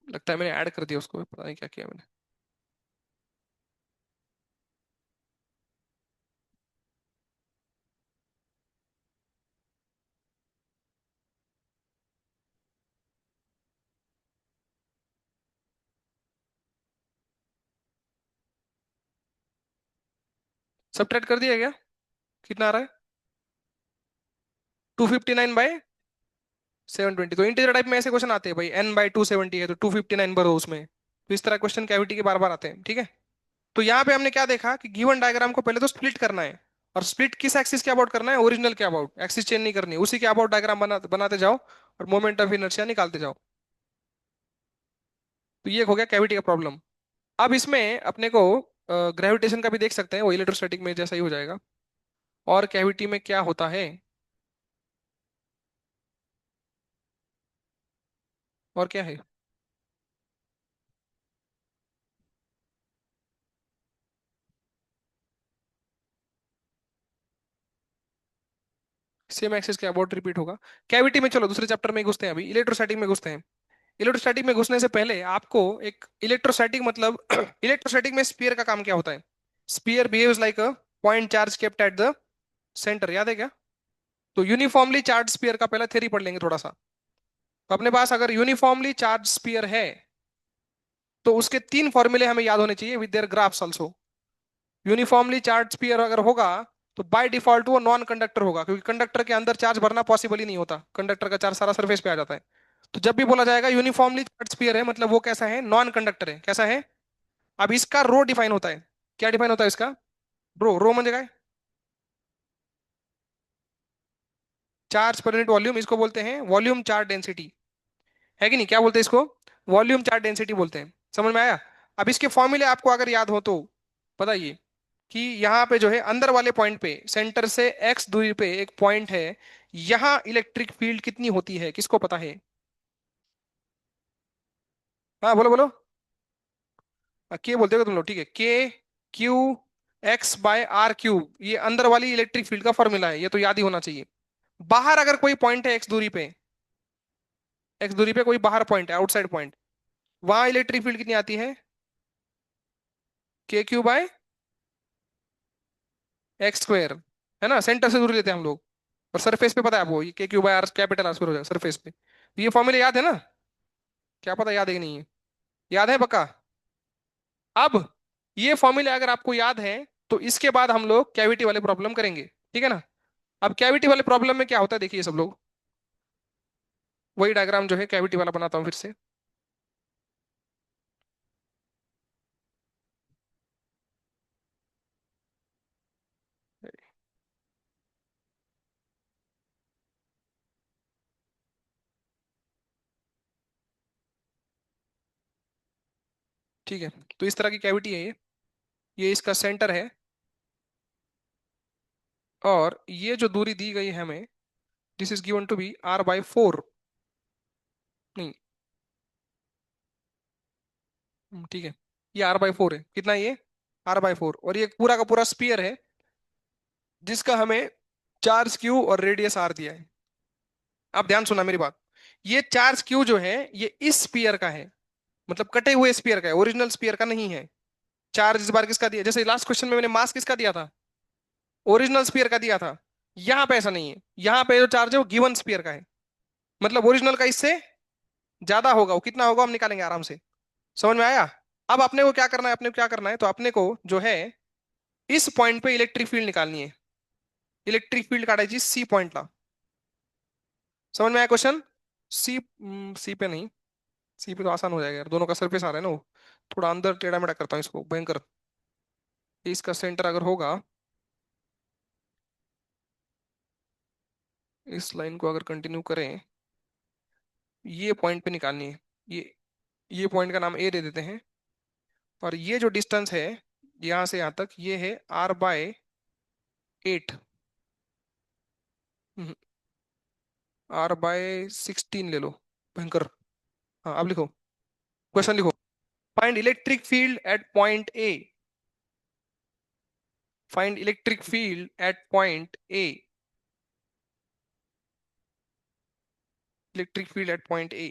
लगता है मैंने ऐड कर दिया उसको, पता नहीं क्या किया मैंने। सब्ट्रैक्ट कर दिया क्या, कितना आ रहा है, 259/720। तो इंटीजर टाइप में ऐसे क्वेश्चन आते हैं भाई, n/270 है तो 259 भरो उसमें। तो इस तरह क्वेश्चन कैविटी के बार बार आते हैं, ठीक है। तो यहाँ पे हमने क्या देखा कि गिवन डायग्राम को पहले तो स्प्लिट करना है, और स्प्लिट किस एक्सिस के अबाउट करना है, ओरिजिनल के अबाउट, एक्सिस चेंज नहीं करनी है, उसी के अबाउट डायग्राम बनाते जाओ और मोमेंट ऑफ इनर्शिया निकालते जाओ। तो ये हो गया कैविटी का प्रॉब्लम। अब इसमें अपने को ग्रेविटेशन का भी देख सकते हैं, वो इलेक्ट्रोस्टैटिक में जैसा ही हो जाएगा। और कैविटी में क्या होता है, और क्या है, सेम एक्सिस के अबाउट रिपीट होगा। कैविटी में चलो दूसरे चैप्टर में घुसते हैं, अभी इलेक्ट्रोस्टैटिक में घुसते हैं। इलेक्ट्रोस्टैटिक में घुसने से पहले आपको एक इलेक्ट्रोस्टैटिक मतलब इलेक्ट्रोस्टैटिक में स्पीयर का काम क्या होता है। Sphere behaves like a point charge kept at the centre, याद है क्या। तो यूनिफॉर्मली चार्ज स्पीयर का पहला थ्योरी पढ़ लेंगे थोड़ा सा। तो अपने पास अगर यूनिफॉर्मली चार्ज स्पीयर है, तो उसके 3 फॉर्मूले हमें याद होने चाहिए with their graphs also. Uniformly charge sphere अगर होगा तो बाय डिफॉल्ट वो नॉन कंडक्टर होगा, क्योंकि कंडक्टर के अंदर चार्ज भरना पॉसिबल ही नहीं होता, कंडक्टर का चार्ज सारा सरफेस पे आ जाता है। तो जब भी बोला जाएगा यूनिफॉर्मली चार्ज स्पीयर है, मतलब वो कैसा है, नॉन कंडक्टर है, कैसा है। अब इसका रो डिफाइन होता है, क्या डिफाइन होता है इसका, रो, रो म्हणजे काय, चार्ज पर यूनिट वॉल्यूम, इसको बोलते हैं वॉल्यूम चार्ज डेंसिटी, है कि नहीं, क्या बोलते हैं इसको, वॉल्यूम चार्ज डेंसिटी बोलते हैं। समझ में आया। अब इसके फॉर्मूले आपको अगर याद हो तो बताइए, कि यहाँ पे जो है अंदर वाले पॉइंट पे सेंटर से एक्स दूरी पे एक पॉइंट है, यहाँ इलेक्ट्रिक फील्ड कितनी होती है, किसको पता है। हाँ बोलो बोलो। के बोलते हो तुम लोग, ठीक है, के क्यू x/r³ ये अंदर वाली इलेक्ट्रिक फील्ड का फॉर्मूला है, ये तो याद ही होना चाहिए। बाहर अगर कोई पॉइंट है एक्स दूरी पे, एक्स दूरी पे कोई बाहर पॉइंट है, आउटसाइड पॉइंट, वहां इलेक्ट्रिक फील्ड कितनी आती है, k³ है ना, सेंटर से दूरी लेते हैं हम लोग। और सरफेस पे पता है आपको, ये k³ कैपिटल आर स्क्वायर हो जाएगा सरफेस पे। तो ये फॉर्मूला याद है ना, क्या पता याद है कि नहीं है, याद है पक्का। अब ये फॉर्मूला अगर आपको याद है, तो इसके बाद हम लोग कैविटी वाले प्रॉब्लम करेंगे, ठीक है ना। अब कैविटी वाले प्रॉब्लम में क्या होता है देखिए सब लोग, वही डायग्राम जो है कैविटी वाला बनाता हूँ फिर से। ठीक है। तो इस तरह की कैविटी है ये इसका सेंटर है। और ये जो दूरी दी गई है हमें, this is given to be r/4। नहीं, ठीक है, ये r/4 है। कितना ये? r/4। और ये पूरा का पूरा स्पीयर है जिसका हमें चार्ज क्यू और रेडियस r दिया है। आप ध्यान सुना मेरी बात। ये चार्ज क्यू जो है ये इस स्पीयर का है, मतलब कटे हुए स्पीयर का है, ओरिजिनल स्पीयर का नहीं है। चार्ज इस बार किसका दिया? जैसे लास्ट क्वेश्चन में मैंने मास किसका दिया था? ओरिजिनल स्पीयर का दिया था। यहाँ पे ऐसा नहीं है, यहाँ पे जो चार्ज है वो गिवन स्पीयर का है। मतलब ओरिजिनल का इससे ज्यादा होगा। वो कितना होगा हम निकालेंगे आराम से। समझ में आया? अब अपने को क्या करना है, अपने को क्या करना है, तो अपने को जो है इस पॉइंट पे इलेक्ट्रिक फील्ड निकालनी है। इलेक्ट्रिक फील्ड काटा जी, सी पॉइंट ला। समझ में आया क्वेश्चन? सी, सी पे नहीं, सी पे तो आसान हो जाएगा यार, दोनों का सरफेस आ रहा है ना वो। थोड़ा अंदर टेढ़ा मेढ़ा करता हूँ इसको, भयंकर। इसका सेंटर अगर होगा, इस लाइन को अगर कंटिन्यू करें, ये पॉइंट पे निकालनी है। ये ये पॉइंट का नाम ए दे देते हैं। और ये जो डिस्टेंस है यहाँ से यहाँ तक, ये है r/8। r/16 ले लो, भयंकर। हाँ अब लिखो, क्वेश्चन लिखो। Find electric field eight point ए। Find electric field eight point ए। इलेक्ट्रिक फील्ड एट पॉइंट ए।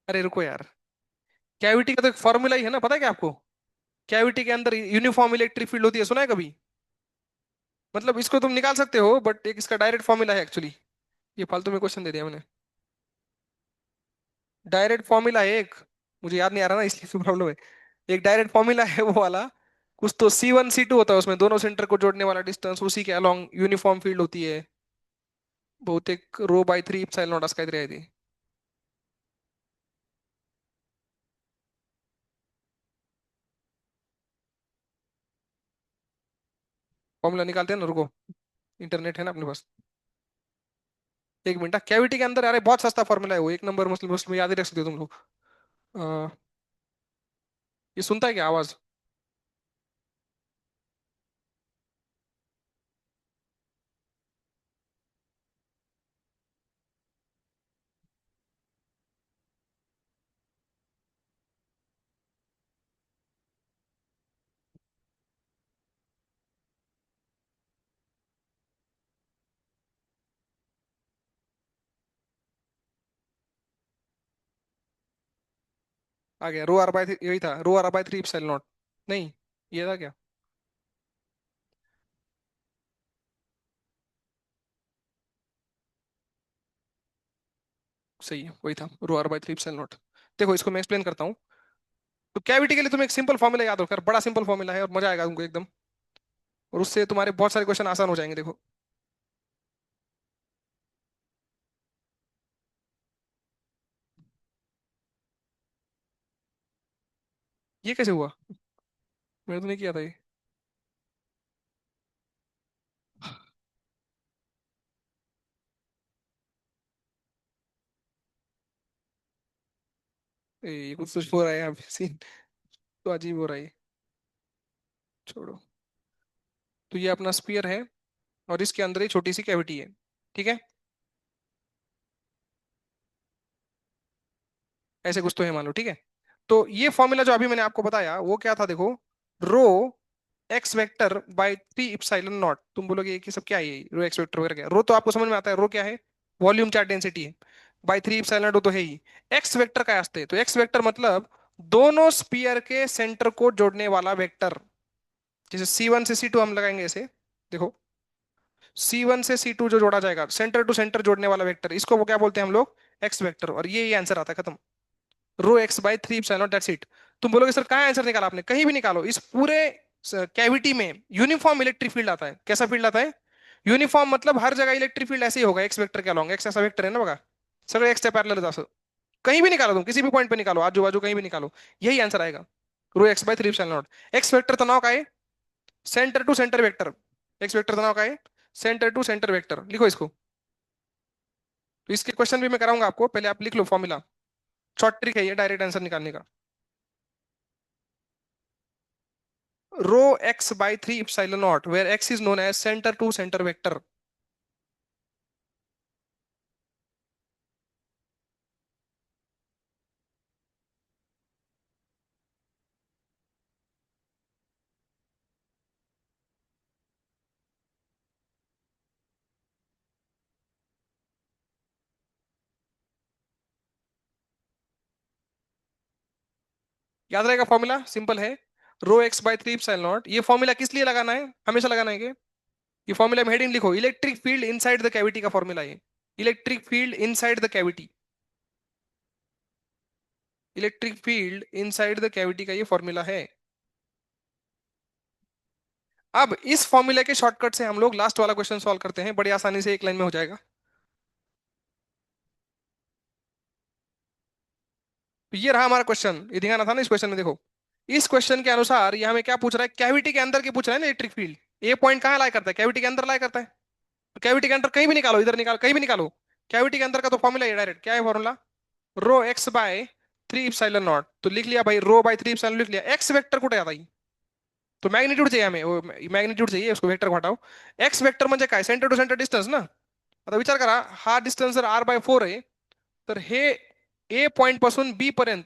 अरे रुको यार, कैविटी का तो एक फॉर्मूला ही है ना, पता है क्या आपको? कैविटी के अंदर यूनिफॉर्म इलेक्ट्रिक फील्ड होती है, सुना है कभी? मतलब इसको तुम निकाल सकते हो, बट एक इसका डायरेक्ट फॉर्मूला है एक्चुअली। ये फालतू में क्वेश्चन दे दिया मैंने। डायरेक्ट फॉर्मूला है एक, मुझे याद नहीं आ रहा ना इसलिए तो प्रॉब्लम है। एक डायरेक्ट फॉर्मूला है वो वाला। कुछ तो C1 C2 होता है उसमें, दोनों सेंटर को जोड़ने वाला डिस्टेंस, उसी के अलोंग यूनिफॉर्म फील्ड होती है। बहुत एक ρ/3 इप्सिलॉन नॉट असं काहीतरी आहे ते। फॉर्मूला निकालते हैं ना, रुको। इंटरनेट है ना अपने पास। एक मिनट। कैविटी के अंदर, अरे बहुत सस्ता फॉर्मूला है वो, एक नंबर, मुस्लिम मुस्लिम याद ही रख सकते हो तुम लोग। अ, ये सुनता है क्या आवाज? आ गया, ρr/3 यही था, ρr/3 इप्सिलॉन नॉट। नहीं, ये था क्या? सही है, वही था, ρr/3 इप्सिलॉन नॉट। देखो इसको मैं एक्सप्लेन करता हूँ। तो कैविटी के लिए तुम्हें एक सिंपल फॉर्मूला याद रखो यार, बड़ा सिंपल फॉर्मूला है और मजा आएगा तुमको एकदम। और उससे तुम्हारे बहुत सारे क्वेश्चन आसान हो जाएंगे, देखो। ये कैसे हुआ? मैंने तो नहीं किया था ये। ये कुछ कुछ हो रहा है यहाँ पे सीन, तो अजीब हो रहा है ये। छोड़ो। तो ये अपना स्पीयर है और इसके अंदर ही छोटी सी कैविटी है। ठीक है, ऐसे कुछ तो है मान लो, ठीक है। तो ये फॉर्मूला जो अभी मैंने आपको बताया वो क्या था, देखो। रो x वेक्टर/3 इप्सिलॉन नॉट। तुम बोलोगे कि सब क्या है ये रो एक्स वेक्टर वगैरह, क्या रो तो आपको समझ में आता है, रो क्या है? वॉल्यूम चार्ज डेंसिटी है। /3 इप्सिलॉन नॉट तो है ही। एक्स वेक्टर का आस्ते, तो एक्स वेक्टर मतलब दोनों स्पीयर के सेंटर को जोड़ने वाला वेक्टर। जैसे C1 से C2 हम लगाएंगे ऐसे, देखो। C1 से C2 जो जोड़ा जाएगा, सेंटर टू सेंटर जोड़ने वाला वेक्टर, इसको वो क्या बोलते हैं हम लोग? X vector. और ये आंसर आता है, खत्म। ρx/3 epsilon not, that's it. तुम बोलोगे सर कहाँ आंसर निकाला आपने? कहीं भी निकालो, इस पूरे कैविटी में यूनिफॉर्म इलेक्ट्रिक फील्ड आता है। कैसा फील्ड आता है? यूनिफॉर्म मतलब हर जगह इलेक्ट्रिक फील्ड ऐसे ही होगा, एक्स वेक्टर के अलॉन्ग। एक्स ऐसा वेक्टर है ना, बघा। सगळे एक्स पैरेलल असं। कहीं भी निकालो तुम, किसी भी पॉइंट पे निकालो, आजू बाजू कहीं भी निकालो, यही आंसर आएगा। ρx/3 epsilon not. X vector तनाव का है, centre to centre vector. X vector तनाव का है, सेंटर टू सेंटर वेक्टर, लिखो इसको। तो इसके क्वेश्चन भी मैं कराऊंगा आपको, पहले आप लिख लो फॉर्मूला। शॉर्ट ट्रिक है ये डायरेक्ट आंसर निकालने का। Rho x by three epsilon not where x is known as centre to centre vector. याद रहेगा फॉर्मूला, सिंपल है। Rho x by three epsilon not, ये फॉर्मूला किस लिए लगाना है, हमेशा लगाना है ये फॉर्मूला में हेडिंग लिखो, electric field inside the cavity का फॉर्मूला है। Electric field inside the cavity, electric field inside the cavity का ये फॉर्मूला है। अब इस फॉर्मूले के शॉर्टकट से हम लोग लास्ट वाला क्वेश्चन सॉल्व करते हैं, बड़ी आसानी से एक लाइन में हो जाएगा। तो ये रहा हमारा क्वेश्चन, ये दिखाना था ना इस क्वेश्चन में, देखो। इस क्वेश्चन के अनुसार ये हमें क्या पूछ रहा है, कैविटी के अंदर की पूछ रहा है ना इलेक्ट्रिक फील्ड। ए पॉइंट कहाँ लाई करता है, कैविटी के अंदर लाई करता है। तो कैविटी के अंदर कहीं भी निकालो, इधर निकालो, कहीं भी निकालो। कैविटी के अंदर का तो फॉर्मूला है डायरेक्ट, क्या है formula, rho X by three epsilon not. तो लिख लिया भाई, रो बाय थ्री इप्सिलॉन लिख लिया। एक्स वेक्टर कुठे आता है, तो मैग्नीट्यूड चाहिए हमें, वो मैग्नीट्यूड चाहिए, उसको वेक्टर हटाओ। एक्स वेक्टर म्हणजे काय, सेंटर टू सेंटर डिस्टन्स ना। आता विचार करा, हा डिस्टन्स जर आर बाय फोर आहे, तर हे ए पॉइंट पासून बी पर्यंत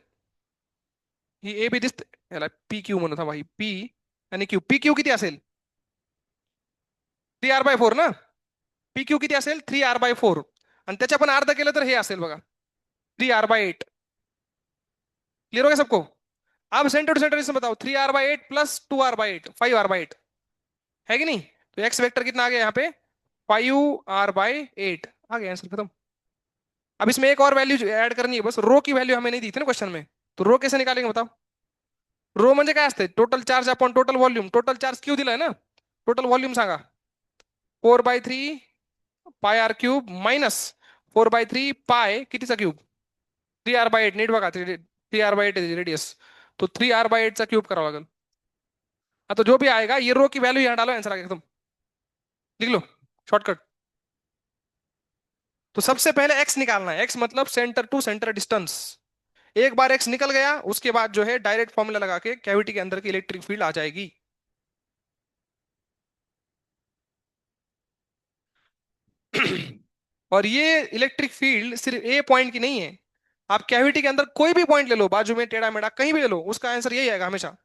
ही ए बी दिसत, याला पी क्यू म्हणत हा भाई, पी आणि क्यू, पी क्यू किती असेल, थ्री आर बाय फोर ना। पी क्यू किती असेल, थ्री आर बाय फोर, आणि त्याच्या पण अर्ध केलं तर हे असेल बघा, three are by eight. Clear हो गया सबको। अब सेंटर टू सेंटर डिस्टेंस बताओ, three are by eight plus two R by eight, five R by eight, है कि नहीं। तो एक्स वेक्टर कितना आ गया यहाँ पे, फाइव आर बाय एट आ गया आंसर, खत्म। अब इसमें एक और वैल्यू ऐड करनी है बस, रो की वैल्यू हमें नहीं दी थी ना क्वेश्चन में, तो रो कैसे निकालेंगे बताओ। रो म्हणजे काय असते, total charge upon total volume, total charge Q दिलाय ना, टोटल वॉल्यूम सांगा, four by three pi r cube minus four by three pi कितीचा cube, three are by eight, नीट बघा, three are by eight radius, तो three are by eight चा cube करावा लागेल। हाँ, तो जो भी आएगा ये रो की वैल्यू यहाँ डालो, आंसर आ गया, एकदम लिख लो शॉर्टकट। तो सबसे पहले एक्स निकालना है, एक्स मतलब सेंटर टू सेंटर डिस्टेंस। एक बार एक्स निकल गया, उसके बाद जो है डायरेक्ट फॉर्मूला लगा के कैविटी के अंदर की इलेक्ट्रिक फील्ड आ जाएगी। और ये इलेक्ट्रिक फील्ड सिर्फ ए पॉइंट की नहीं है, आप कैविटी के अंदर कोई भी पॉइंट ले लो, बाजू में टेढ़ा मेढ़ा कहीं भी ले लो, उसका आंसर यही आएगा हमेशा।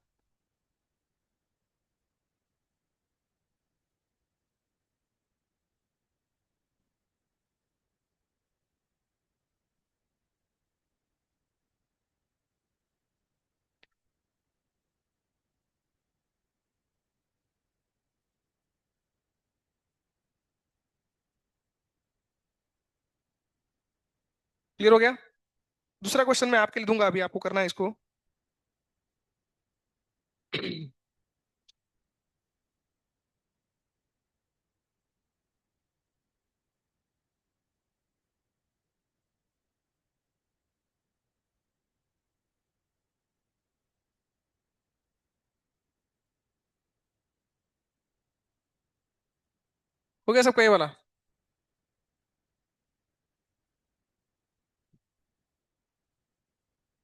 क्लियर हो गया। दूसरा क्वेश्चन मैं आपके लिए दूंगा, अभी आपको करना है इसको। हो गया सबका ये वाला।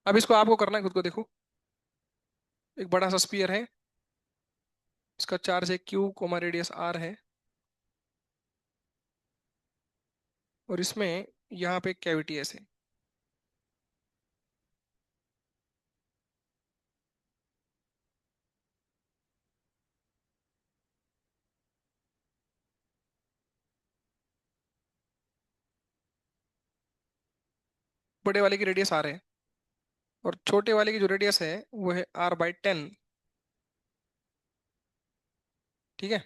अब इसको आपको करना है, खुद को देखो। एक बड़ा सा स्पीयर है, इसका चार्ज है क्यू, कोमा रेडियस आर है, और इसमें यहाँ पे कैविटी ऐसे, बड़े वाले की रेडियस आर है, और छोटे वाले की जो रेडियस है वो है आर बाई टेन। ठीक है,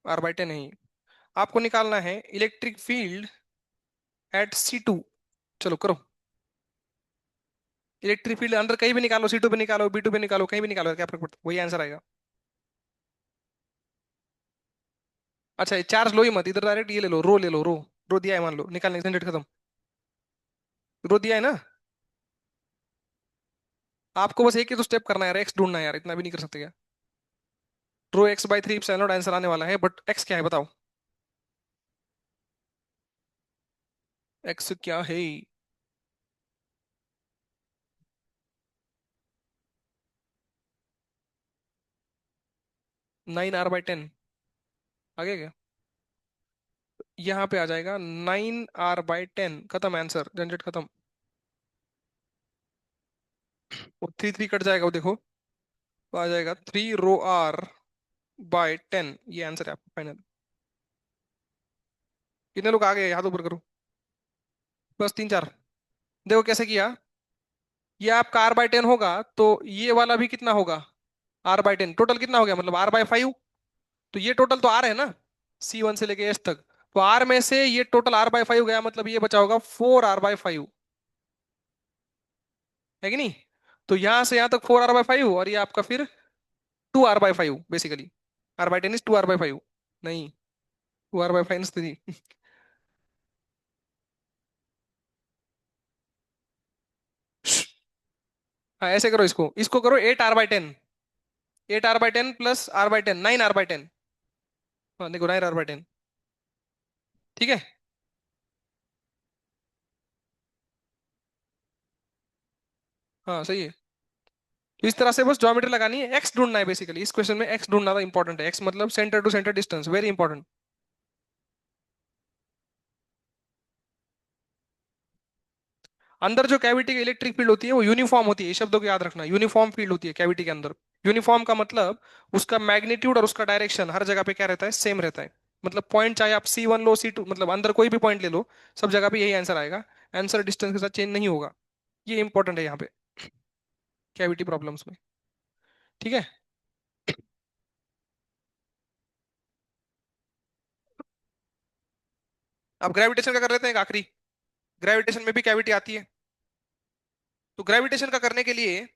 आर बाई टेन है ही। आपको निकालना है electric field at C two. चलो करो, इलेक्ट्रिक फील्ड अंदर कहीं भी निकालो, सी टू पे निकालो, बी टू पे निकालो, कहीं भी निकालो, क्या फर्क पड़ता है, वही आंसर आएगा। अच्छा, ये चार्ज लो ही मत, इधर डायरेक्ट ये ले लो, रो ले लो, रो। रो दिया है मान लो, निकालने जनरेट खत्म। रो दिया है ना। आपको बस एक ही तो स्टेप करना है यार, एक्स ढूंढना है यार, इतना भी नहीं कर सकते क्या। Rho x by three epsilon naught answer आने वाला है, बट एक्स क्या है बताओ। एक्स क्या है? 9r/10। आगे क्या? यहाँ पे आ जाएगा 9r/10, खत्म आंसर, झंझट खत्म। वो 3 3 कट जाएगा, वो देखो। तो आ जाएगा 3 ρr/10, ये आंसर है आपका फाइनल। कितने लोग आ गए, हाथ ऊपर करो। बस 3 4। देखो कैसे किया। ये आपका r/10 होगा, तो ये वाला भी कितना होगा? r/10 टोटल कितना हो गया, मतलब r/5। तो ये टोटल तो r है ना, C1 से लेके S तक। तो r में से ये टोटल r/5 गया, मतलब ये बचा होगा 4r/5। है कि नहीं? तो यहां से यहां तक 4r/5, और ये आपका फिर 2r/5 basically. r/10 is 2r/5। नहीं, 2r/5 थी। हाँ, ऐसे करो, इसको इसको करो 8r/10। 8r/10 plus r/10, 9r/10। हाँ देखो, 9r/10। ठीक है। हाँ सही है। तो इस तरह से बस ज्योमेट्री लगानी है, एक्स ढूंढना है बेसिकली। इस क्वेश्चन में एक्स ढूंढना था इंपॉर्टेंट है। एक्स मतलब centre to centre distance, very important. अंदर जो कैविटी की इलेक्ट्रिक फील्ड होती है वो यूनिफॉर्म होती है, ये शब्दों को याद रखना। यूनिफॉर्म फील्ड होती है कैविटी के अंदर। यूनिफॉर्म का मतलब उसका मैग्नीट्यूड और उसका डायरेक्शन हर जगह पे क्या रहता है, सेम रहता है। मतलब पॉइंट चाहे आप C1 लो, C2, मतलब अंदर कोई भी पॉइंट ले लो, सब जगह पे यही आंसर आएगा। आंसर डिस्टेंस के साथ चेंज नहीं होगा। ये इंपॉर्टेंट है यहाँ पे, कैविटी प्रॉब्लम्स में। ठीक है। अब ग्रेविटेशन का कर लेते हैं एक आखिरी। ग्रेविटेशन में भी कैविटी आती है। तो ग्रेविटेशन का करने के लिए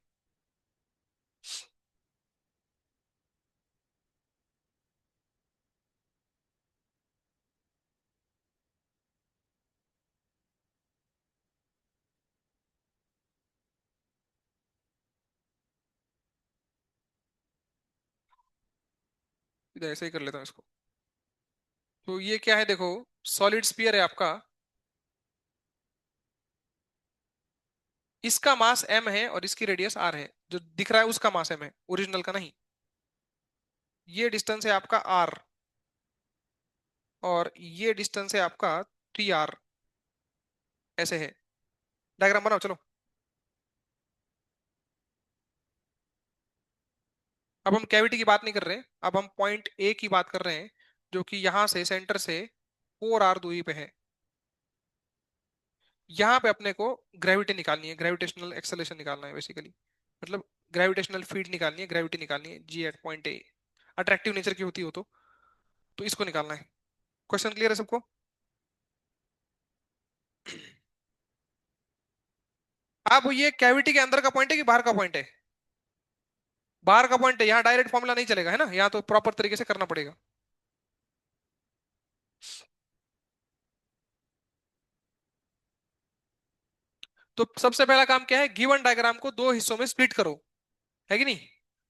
इधर ऐसे ही कर लेता हूँ इसको। तो ये क्या है देखो, सॉलिड स्फीयर है आपका। इसका मास m है और इसकी रेडियस r है। जो दिख रहा है उसका मास m है, ओरिजिनल का नहीं। ये डिस्टेंस है आपका r, और ये डिस्टेंस है आपका 3r। ऐसे है। डायग्राम बनाओ चलो। अब हम कैविटी की बात नहीं कर रहे हैं, अब हम पॉइंट ए की बात कर रहे हैं, जो कि यहां से सेंटर से 4r दूरी पे है। यहाँ पे अपने को ग्रेविटी निकालनी है, ग्रेविटेशनल एक्सेलरेशन निकालना है बेसिकली। मतलब ग्रेविटेशनल फील्ड निकालनी है, ग्रेविटी निकालनी है g at point A. Attractive nature की होती हो तो इसको निकालना है। क्वेश्चन क्लियर है सबको? अब ये कैविटी के अंदर का पॉइंट है कि बाहर का पॉइंट है? बाहर का पॉइंट है। यहाँ डायरेक्ट फॉर्मूला नहीं चलेगा, है ना, यहाँ तो प्रॉपर तरीके से करना पड़ेगा। तो सबसे पहला काम क्या है, गिवन डायग्राम को दो हिस्सों में स्प्लिट करो। है कि नहीं?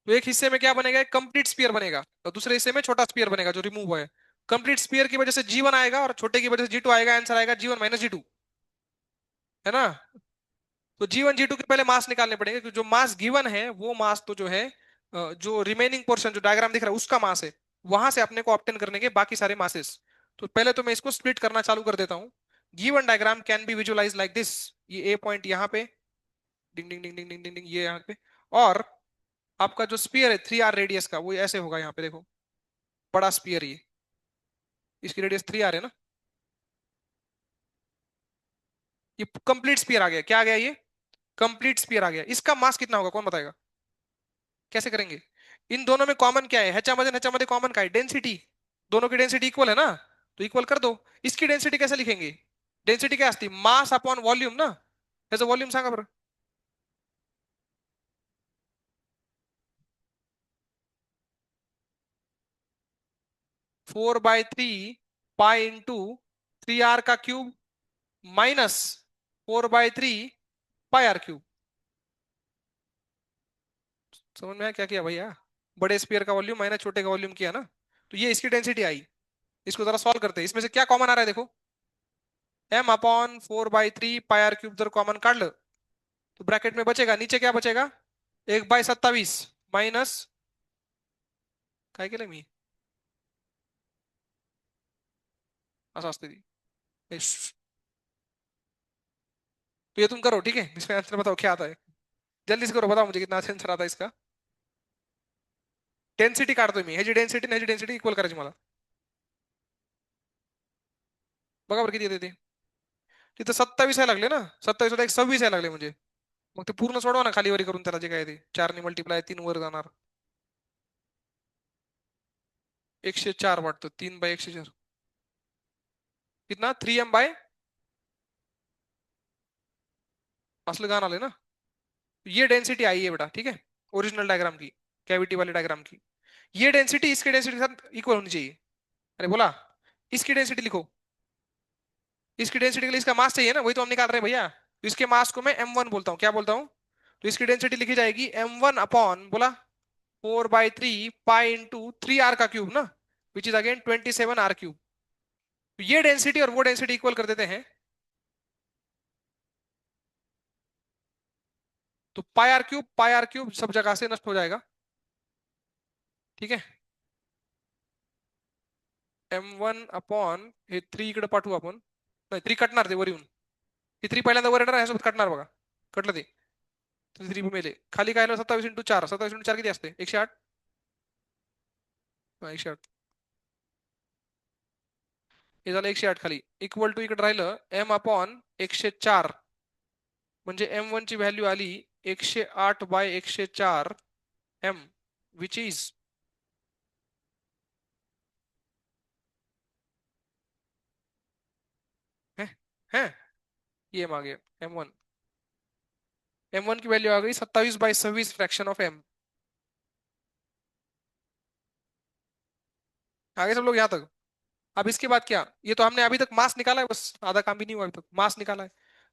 तो एक हिस्से में क्या बनेगा, एक कंप्लीट स्फीयर बनेगा, और दूसरे हिस्से में छोटा स्फीयर बनेगा जो रिमूव हुआ है। कंप्लीट स्फीयर की वजह से G1 आएगा, और छोटे की वजह से G2 आएगा। आंसर आएगा G1 - G2। है ना? तो G1 G2 के पहले मास निकालने पड़ेंगे, क्योंकि जो मास गिवन है वो मास तो जो है, जो रिमेनिंग पोर्शन जो डायग्राम दिख रहा है उसका मास है। वहां से अपने को ऑब्टेन करने के बाकी सारे मासेस। तो पहले तो मैं इसको स्प्लिट करना चालू कर देता हूँ। Given diagram can be visualise like this. ये ए पॉइंट यहाँ पे, डिंग डिंग डिंग डिंग डिंग डिंग डिंग, ये यहाँ पे। और आपका जो स्पीयर है 3r रेडियस का, वो ऐसे होगा यहाँ पे देखो। बड़ा स्पीयर ये, इसकी रेडियस 3r है ना। ये कंप्लीट स्पीयर आ गया। क्या आ गया ये? कंप्लीट स्पीयर आ गया। इसका मास कितना होगा, कौन बताएगा? कैसे करेंगे? इन दोनों में कॉमन क्या है, ह्याच्यामध्ये कॉमन क्या है, डेंसिटी। दोनों की डेंसिटी इक्वल है ना, तो इक्वल कर दो। इसकी डेंसिटी कैसे लिखेंगे? डेंसिटी क्या असती, मास अपॉन वॉल्यूम ना। त्याचं वॉल्यूम सांगा बरं। 4/3 पाई इंटू 3r का क्यूब माइनस 4/3 पाई r क्यूब। समझ में आया क्या किया भैया? बड़े स्पीयर का वॉल्यूम माइनस छोटे का वॉल्यूम किया ना। तो ये इसकी डेंसिटी आई। इसको जरा सॉल्व करते हैं, इसमें से क्या कॉमन आ रहा है देखो। m/4/3 पाई r क्यूब जर कॉमन काढलं तो ब्रॅकेट में बचेगा, नीचे क्या बचेगा, 1/27 मायनस, काय केलं मी, असं असते ती। ए, श्श, तो ये तुम करो ठीक है, इसमें आंसर बताओ क्या आता है, जल्दी से करो, बताओ मुझे कितना आंसर आता है इसका। डेन्सिटी काढतोय मी, ह्याची डेन्सिटी इक्वल करायची मला, बघा बरं किती येते ते। तिथं 27 आहे लागले ना, 27 होता, एक 26 आहे लागले म्हणजे, मग ते पूर्ण सोडवा ना खाली वरी करून, त्याला जे काय ते 4 ने मल्टिप्लाय 3 वर जाणार, 104 वाटतं, 3/104, कितना 3m/, असलं गाणं आले ना। ये डेंसिटी आई है बेटा, ठीक है, ओरिजिनल डायग्राम की, कैविटी वाले डायग्राम की। ये डेंसिटी इसके डेंसिटी के साथ इक्वल होनी चाहिए। अरे बोला, इसकी डेंसिटी लिखो, इसकी डेंसिटी के लिए इसका मास चाहिए ना, वही तो हम निकाल रहे हैं भैया। तो इसके मास को मैं m1 बोलता हूँ, क्या बोलता हूँ, तो इसकी डेंसिटी लिखी जाएगी m1 बोला 4/3 पाई इंटू 3r का क्यूब ना, which is again 27r cube. तो ये डेंसिटी और वो डेंसिटी इक्वल कर देते हैं, तो पाई आर क्यूब सब जगह से नष्ट हो जाएगा, ठीक है। m1 हे 3 इकडे पाठवू आपण, नाही 3 कटणार ते वर येऊन, हे 3 पहिल्यांदा वर येणार, ह्यासोबत कटणार बघा, कटलं ते, 3 मेले खाली, काय आलं 27 × 4, 27 × 4 किती असते, 108, 108, हे झालं 108 खाली, इक्वल टू इकडे राहिलं m/104, म्हणजे m1 ची व्हॅल्यू आली 108/104 m, विच इज, है है ये आ गया m1, m1 की वैल्यू आ गई 27/26 फ्रैक्शन ऑफ m। आगे सब लोग यहाँ तक। अब इसके बाद क्या, ये तो हमने अभी तक मास निकाला है, बस आधा काम भी नहीं हुआ अभी तक, मास निकाला है।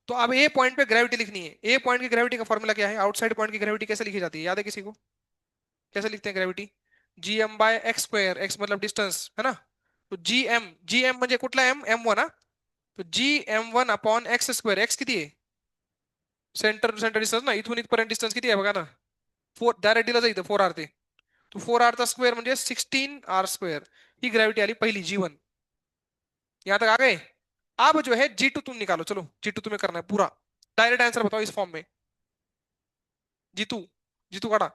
तो अब ए पॉइंट पे ग्रेविटी लिखनी है, ए पॉइंट की ग्रेविटी का फॉर्मूला क्या है, आउटसाइड पॉइंट की ग्रेविटी कैसे लिखी जाती है, याद है किसी को, कैसे लिखते हैं ग्रेविटी, gm/x², x मतलब डिस्टेंस है ना, तो जी एम म्हणजे कुठला एम, m1 हा, तो gm1/x², x किती आहे, सेंटर टू सेंटर डिस्टन्स ना, इथून इथपर्यंत डिस्टन्स किती आहे बघा ना, 4 डायरेक्ट दिलं जाईल 4r ते, तो 4r² म्हणजे 16r², ही ग्रेविटी आली पहिली G1, यहां तक आ गए। अब जो है G2 तुम निकालो, चलो G2 तुम्हें करना है पूरा, डायरेक्ट आंसर बताओ इस फॉर्म में, जीतू, जीतू काटा,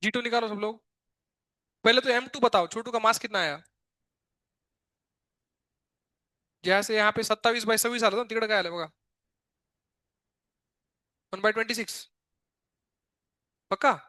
G2 निकालो सब लोग। पहले तो M2 बताओ, छोटू का मास कितना आया, जैसे यहाँ पे 27/26 आलं ना, तिकडे काय आलं बघा, 1/26, पक्का।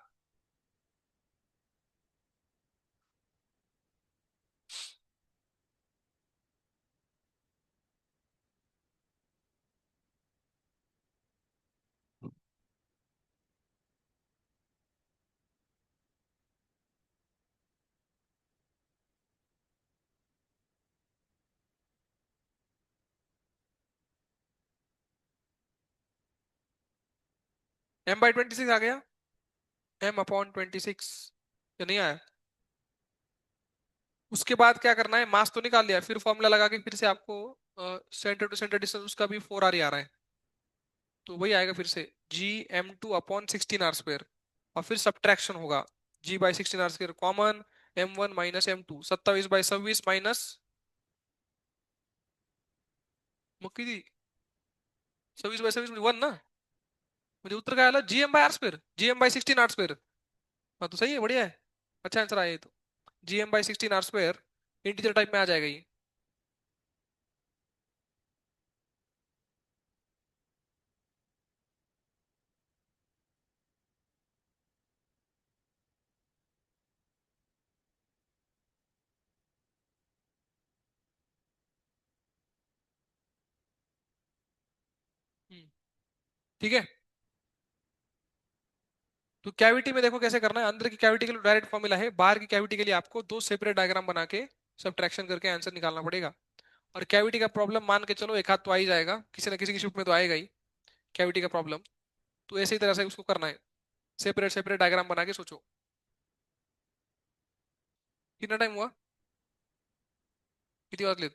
m/26 आ गया, m/26, या नहीं आया। उसके बाद क्या करना है, मास तो निकाल लिया, फिर फॉर्मूला लगा के फिर से आपको सेंटर टू सेंटर डिस्टेंस उसका भी 4r ही आ रहा है, तो वही आएगा फिर से gm2/16r², और फिर सब्ट्रैक्शन होगा, g/16r² common, m1 minus m2, 27/26 minus, मग किती, 26/26 मध्ये 1 ना, मुझे उत्तर क्या आया, GM/r², GM/16 r²। हाँ तो सही है, बढ़िया है। अच्छा आंसर आया ये तो। GM/16 r², इंटीजर टाइप में आ जाएगा ये। हम्म, ठीक है। तो कैविटी में देखो कैसे करना है, अंदर की कैविटी के लिए डायरेक्ट फॉर्मूला है, बाहर की कैविटी के लिए आपको दो सेपरेट डायग्राम बना के सब्ट्रैक्शन करके आंसर निकालना पड़ेगा। और कैविटी का प्रॉब्लम मान के चलो एक हाथ तो आ ही जाएगा, किसी ना किसी की शिफ्ट में तो आएगा ही कैविटी का प्रॉब्लम। तो ऐसे ही तरह से उसको करना है, सेपरेट सेपरेट डायग्राम बना के सोचो। कितना टाइम हुआ, कितनी बार ले,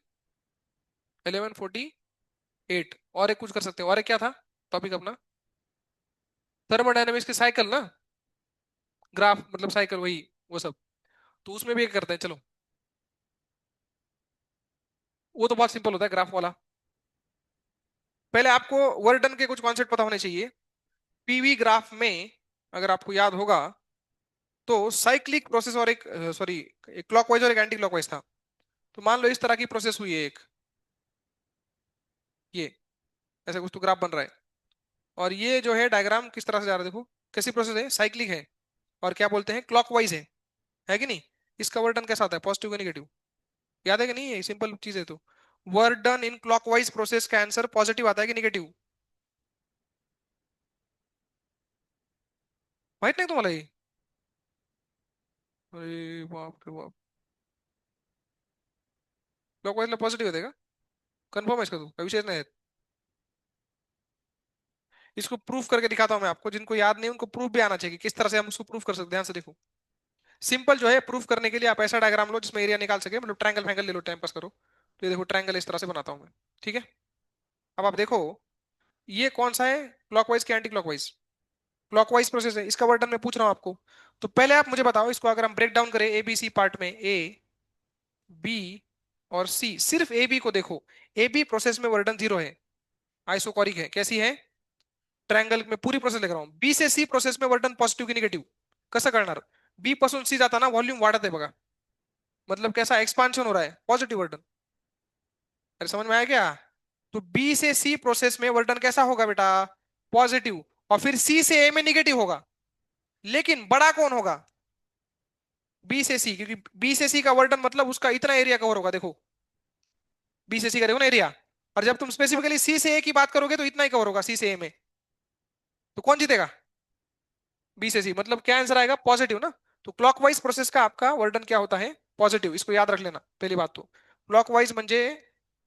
11:48। और एक कुछ कर सकते हो, और एक क्या था टॉपिक अपना, थर्मोडायनेमिक्स की साइकिल ना, ग्राफ मतलब साइकिल वही, वो सब। तो उसमें भी एक करते हैं चलो। वो तो बहुत सिंपल होता है ग्राफ वाला। पहले आपको वर्डन के कुछ कॉन्सेप्ट पता होने चाहिए। पीवी ग्राफ में अगर आपको याद होगा, तो साइक्लिक प्रोसेस और एक सॉरी, एक क्लॉकवाइज और एक एंटी क्लॉकवाइज था। तो मान लो इस तरह की प्रोसेस हुई है एक, ये ऐसा कुछ तो ग्राफ बन रहा है। और ये जो है डायग्राम किस तरह से जा रहा है देखो, कैसी प्रोसेस है, साइक्लिक है, और क्या बोलते हैं, क्लॉकवाइज है कि नहीं। इसका वर्डन कैसा आता है, पॉजिटिव का नेगेटिव, याद है कि नहीं, ये सिंपल चीज है तो। Work done in clockwise process का आंसर पॉजिटिव आता है कि नेगेटिव। वाइट नहीं तुम्हारा ये, अरे बाप रे बाप, क्लॉकवाइज में पॉजिटिव देगा, कंफर्म है इसका तो, कभी शेयर नहीं है। इसको प्रूफ करके दिखाता हूं मैं आपको, जिनको याद नहीं उनको प्रूफ भी आना चाहिए, किस तरह से हम उसको प्रूफ कर सकते हैं, ध्यान से देखो। सिंपल जो है प्रूफ करने के लिए आप ऐसा डायग्राम लो जिसमें एरिया निकाल सके, मतलब ट्रायंगल फैंगल ले लो, टाइम पास करो। तो ये देखो ट्रायंगल इस तरह से बनाता हूं मैं, ठीक है। अब आप देखो, ये कौन सा है, क्लॉकवाइज के एंटी क्लॉकवाइज, क्लॉकवाइज प्रोसेस है, इसका वर्डन मैं पूछ रहा हूँ आपको। तो पहले आप मुझे बताओ, इसको अगर हम ब्रेक डाउन करें ए बी सी पार्ट में, ए बी और सी, सिर्फ ए बी को देखो। ए बी प्रोसेस में वर्डन 0 है, आइसोकॉरिक है, कैसी है, ट्रायंगल में पूरी प्रोसेस लिख रहा हूँ। बी से सी प्रोसेस में वर्डन पॉझिटिव्ह की निगेटिव्ह, कसं करणार, बी पासून सी जाताना व्हॉल्यूम वाढत आहे बघा, मतलब कैसा एक्सपांशन हो रहा है, पॉजिटिव वर्डन। अरे समझ में आया क्या। तो बी से सी प्रोसेस में वर्डन कैसा होगा बेटा, पॉजिटिव। और फिर सी से ए में निगेटिव होगा, लेकिन बड़ा कौन होगा, बी से सी, क्योंकि बी से सी का वर्डन मतलब उसका इतना एरिया कवर होगा, देखो बी से सी का देखो ना एरिया। और जब तुम स्पेसिफिकली सी से ए की बात करोगे तो इतना ही कवर होगा सी से ए में। तो कौन जीतेगा, बी से सी, मतलब क्या आंसर आएगा, पॉजिटिव ना। तो क्लॉकवाइज प्रोसेस का आपका वर्डन क्या होता है, पॉजिटिव, इसको याद रख लेना पहली बात तो। क्लॉकवाइज म्हणजे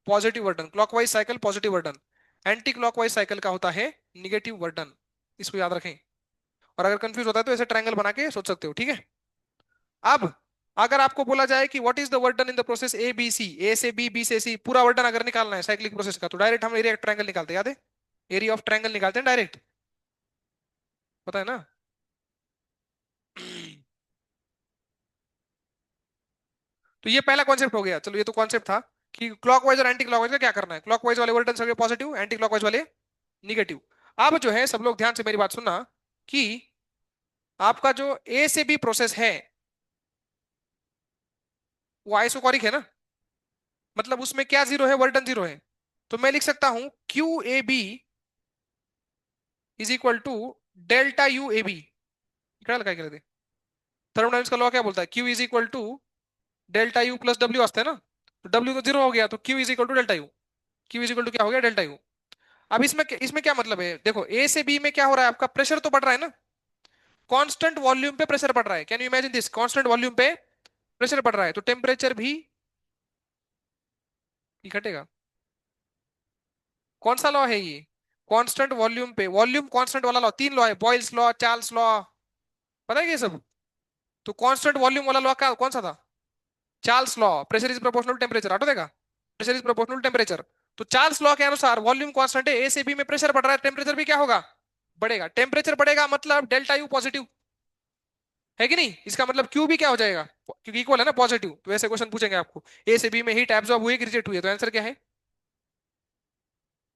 positive वर्डन, clockwise cycle positive वर्डन, anti clockwise cycle का होता है निगेटिव वर्डन, इसको याद रखें। और अगर कंफ्यूज होता है तो ऐसे ट्रायंगल बना के सोच सकते हो, ठीक है। अब अगर आपको बोला जाए कि what is the work done in the process A B C, A से बी, बी से सी, पूरा वर्डन अगर निकालना है साइक्लिक प्रोसेस का, तो डायरेक्ट हम एरिया ऑफ ट्रायंगल निकालते हैं, याद है, एरिया ऑफ ट्रायंगल निकालते हैं डायरेक्ट, पता है ना। तो ये पहला कॉन्सेप्ट हो गया, चलो ये तो कॉन्सेप्ट था कि क्लॉकवाइज और एंटी क्लॉकवाइज का क्या करना है, क्लॉकवाइज वाले वर्डन सभी पॉजिटिव, एंटी क्लॉकवाइज वाले निगेटिव। अब जो है सब लोग ध्यान से मेरी बात सुनना, कि आपका जो ए से बी प्रोसेस है वो आइसोकॉरिक है ना, मतलब उसमें क्या 0 है, वर्डन 0 है। तो मैं लिख सकता हूं Q A B is equal to delta U A B, क्या लगा कर दे, थर्मोडायनेमिक्स का लॉ क्या बोलता है, Q is equal to delta U plus W आता है ना। तो डब्ल्यू तो 0 हो गया, तो Q is equal to delta U, Q is equal to क्या हो गया, डेल्टा यू। अब इसमें इसमें क्या मतलब है, देखो ए से बी में क्या हो रहा है, आपका प्रेशर तो बढ़ रहा है ना, कांस्टेंट वॉल्यूम पे प्रेशर बढ़ रहा है, can you imagine this, constant volume पे प्रेशर बढ़ रहा है, तो टेम्परेचर भी घटेगा। कौन सा लॉ है ये, कांस्टेंट वॉल्यूम पे वॉल्यूम कांस्टेंट वाला लॉ, तीन लॉ है, बॉयल्स लॉ, चार्ल्स लॉ, पता है ये सब। तो कांस्टेंट वॉल्यूम वाला लॉ क्या कौन सा था, Charles law, pressure is proportional to temperature, हटो देगा, pressure is proportional to temperature. तो चार्ल्स लॉ के अनुसार वॉल्यूम कांस्टेंट है, ए से बी में प्रेशर बढ़ रहा है, टेम्परेचर भी क्या होगा, बढ़ेगा, टेम्परेचर बढ़ेगा मतलब डेल्टा यू पॉजिटिव, है कि नहीं, इसका मतलब क्यू भी क्या हो जाएगा, क्योंकि इक्वल है ना पॉजिटिव। तो ऐसे क्वेश्चन पूछेंगे आपको, ए से बी में हीट एब्जॉर्ब हुई है कि रिजेक्ट हुई है, तो आंसर क्या है,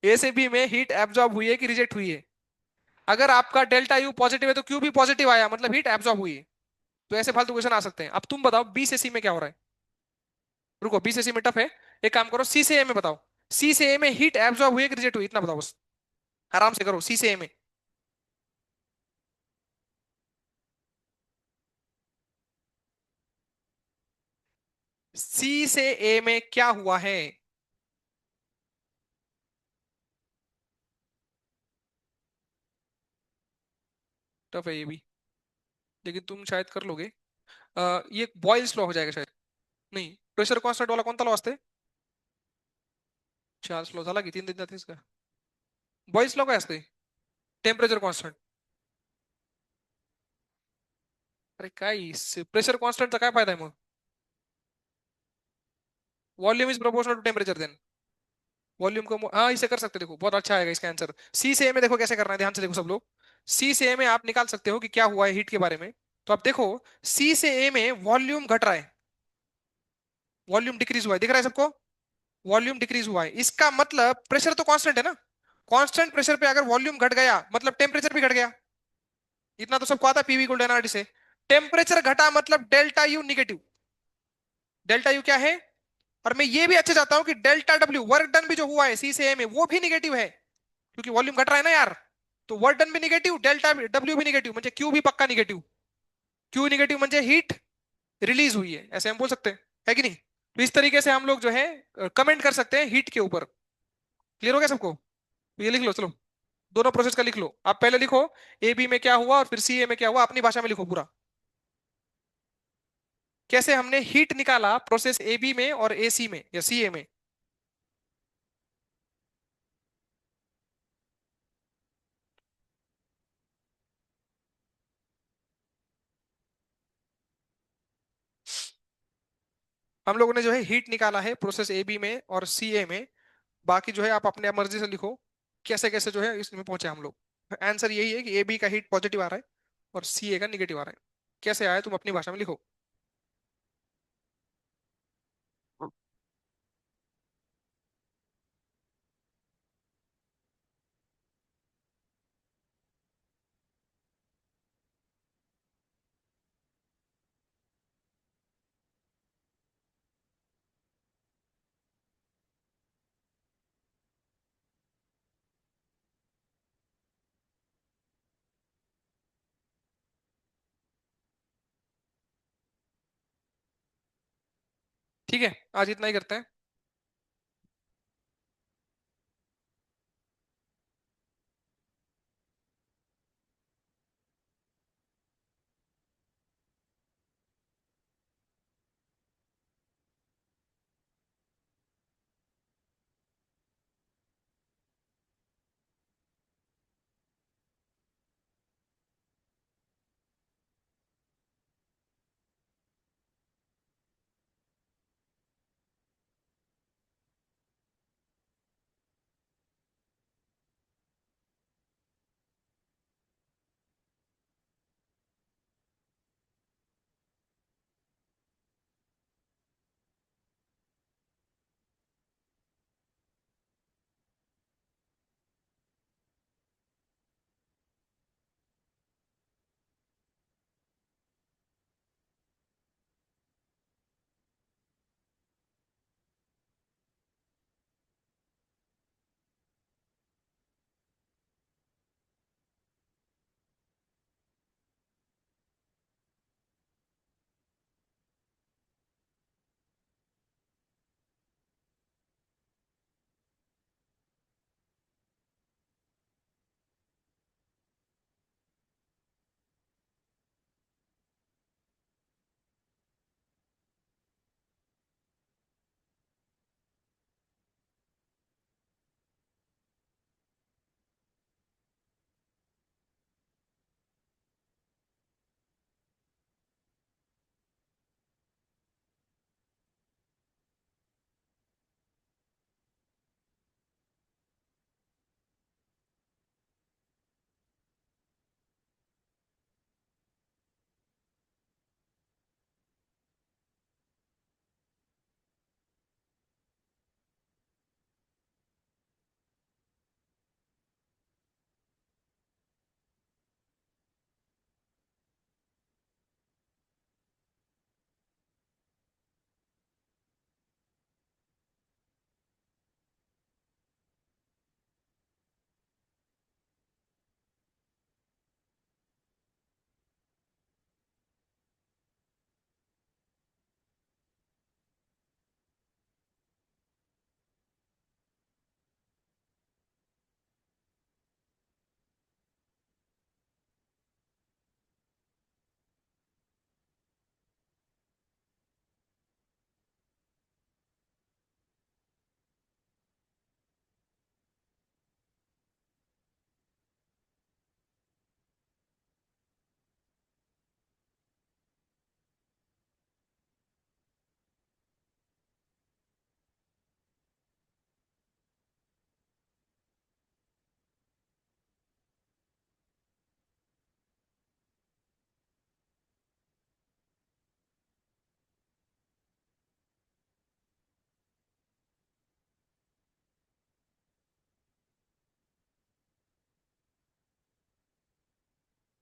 ए से बी में हीट एब्जॉर्ब हुई है कि रिजेक्ट हुई है। अगर आपका डेल्टा यू पॉजिटिव है तो क्यू भी पॉजिटिव आया, मतलब हीट एब्जॉर्ब हुई। तो ऐसे फालतू क्वेश्चन आ सकते हैं। अब तुम बताओ बी से सी में क्या हो रहा है। रुको, बी से सी में टफ है। एक काम करो, सी से ए में बताओ। सी से ए में हीट एब्जॉर्ब हुई है कि रिजेक्ट हुई, इतना बताओ बस। आराम से करो, सी से ए में। सी से ए में क्या हुआ है। टफ है ये भी, लेकिन तुम शायद कर लोगे। ये बॉयल्स लॉ हो जाएगा शायद। नहीं, प्रेशर कांस्टेंट वाला कौन सा लॉ असते? चार्ल्स लॉ झाला की 3 दिन जाते इसका। बॉयल्स लॉ काय असते? Temperature constant. अरे काय, प्रेशर कॉन्स्टंटचा काय फायदा आहे मग? Volume is proportional to temperature then. Volume को हाँ इसे कर सकते हो, देखो बहुत अच्छा आएगा इसका आंसर। सी से ए में देखो कैसे करना है, ध्यान से देखो सब लोग। सी से ए में आप निकाल सकते हो कि क्या हुआ है हीट के बारे में। तो आप देखो, सी से ए में वॉल्यूम घट रहा है, वॉल्यूम डिक्रीज हुआ है, दिख रहा है सबको? वॉल्यूम डिक्रीज हुआ है, इसका मतलब प्रेशर तो कांस्टेंट है ना। कांस्टेंट प्रेशर पे अगर वॉल्यूम घट गया मतलब टेम्परेचर भी घट गया। इतना तो सबको आता है, पीवी इक्वल टू एनआरटी से। टेम्परेचर घटा मतलब delta U negative. Delta U क्या है? और मैं ये भी अच्छे चाहता हूं कि डेल्टा डब्ल्यू वर्क डन भी जो हुआ है सी से ए में वो भी निगेटिव है, क्योंकि वॉल्यूम घट रहा है ना यार। तो वर्क डन भी निगेटिव, डेल्टा डब्ल्यू भी निगेटिव, म्हणजे क्यू भी पक्का निगेटिव। क्यू निगेटिव म्हणजे हीट रिलीज हुई है, ऐसे हम बोल सकते हैं, है कि नहीं? तो इस तरीके से हम लोग जो है कमेंट कर सकते हैं हीट के ऊपर। क्लियर हो गया सबको? तो ये लिख लो चलो, दोनों प्रोसेस का लिख लो। आप पहले लिखो ए बी में क्या हुआ और फिर सी ए में क्या हुआ, अपनी भाषा में लिखो पूरा। कैसे हमने हीट निकाला प्रोसेस ए बी में और ए सी में या सी ए में। हम लोगों ने जो है हीट निकाला है प्रोसेस ए बी में और सी ए में। बाकी जो है आप अपने मर्जी से लिखो कैसे कैसे जो है इसमें पहुंचे हम लोग। आंसर यही है कि ए बी का हीट पॉजिटिव आ रहा है और सी ए का निगेटिव आ रहा है। कैसे आया तुम अपनी भाषा में लिखो। ठीक है, आज इतना ही करते हैं।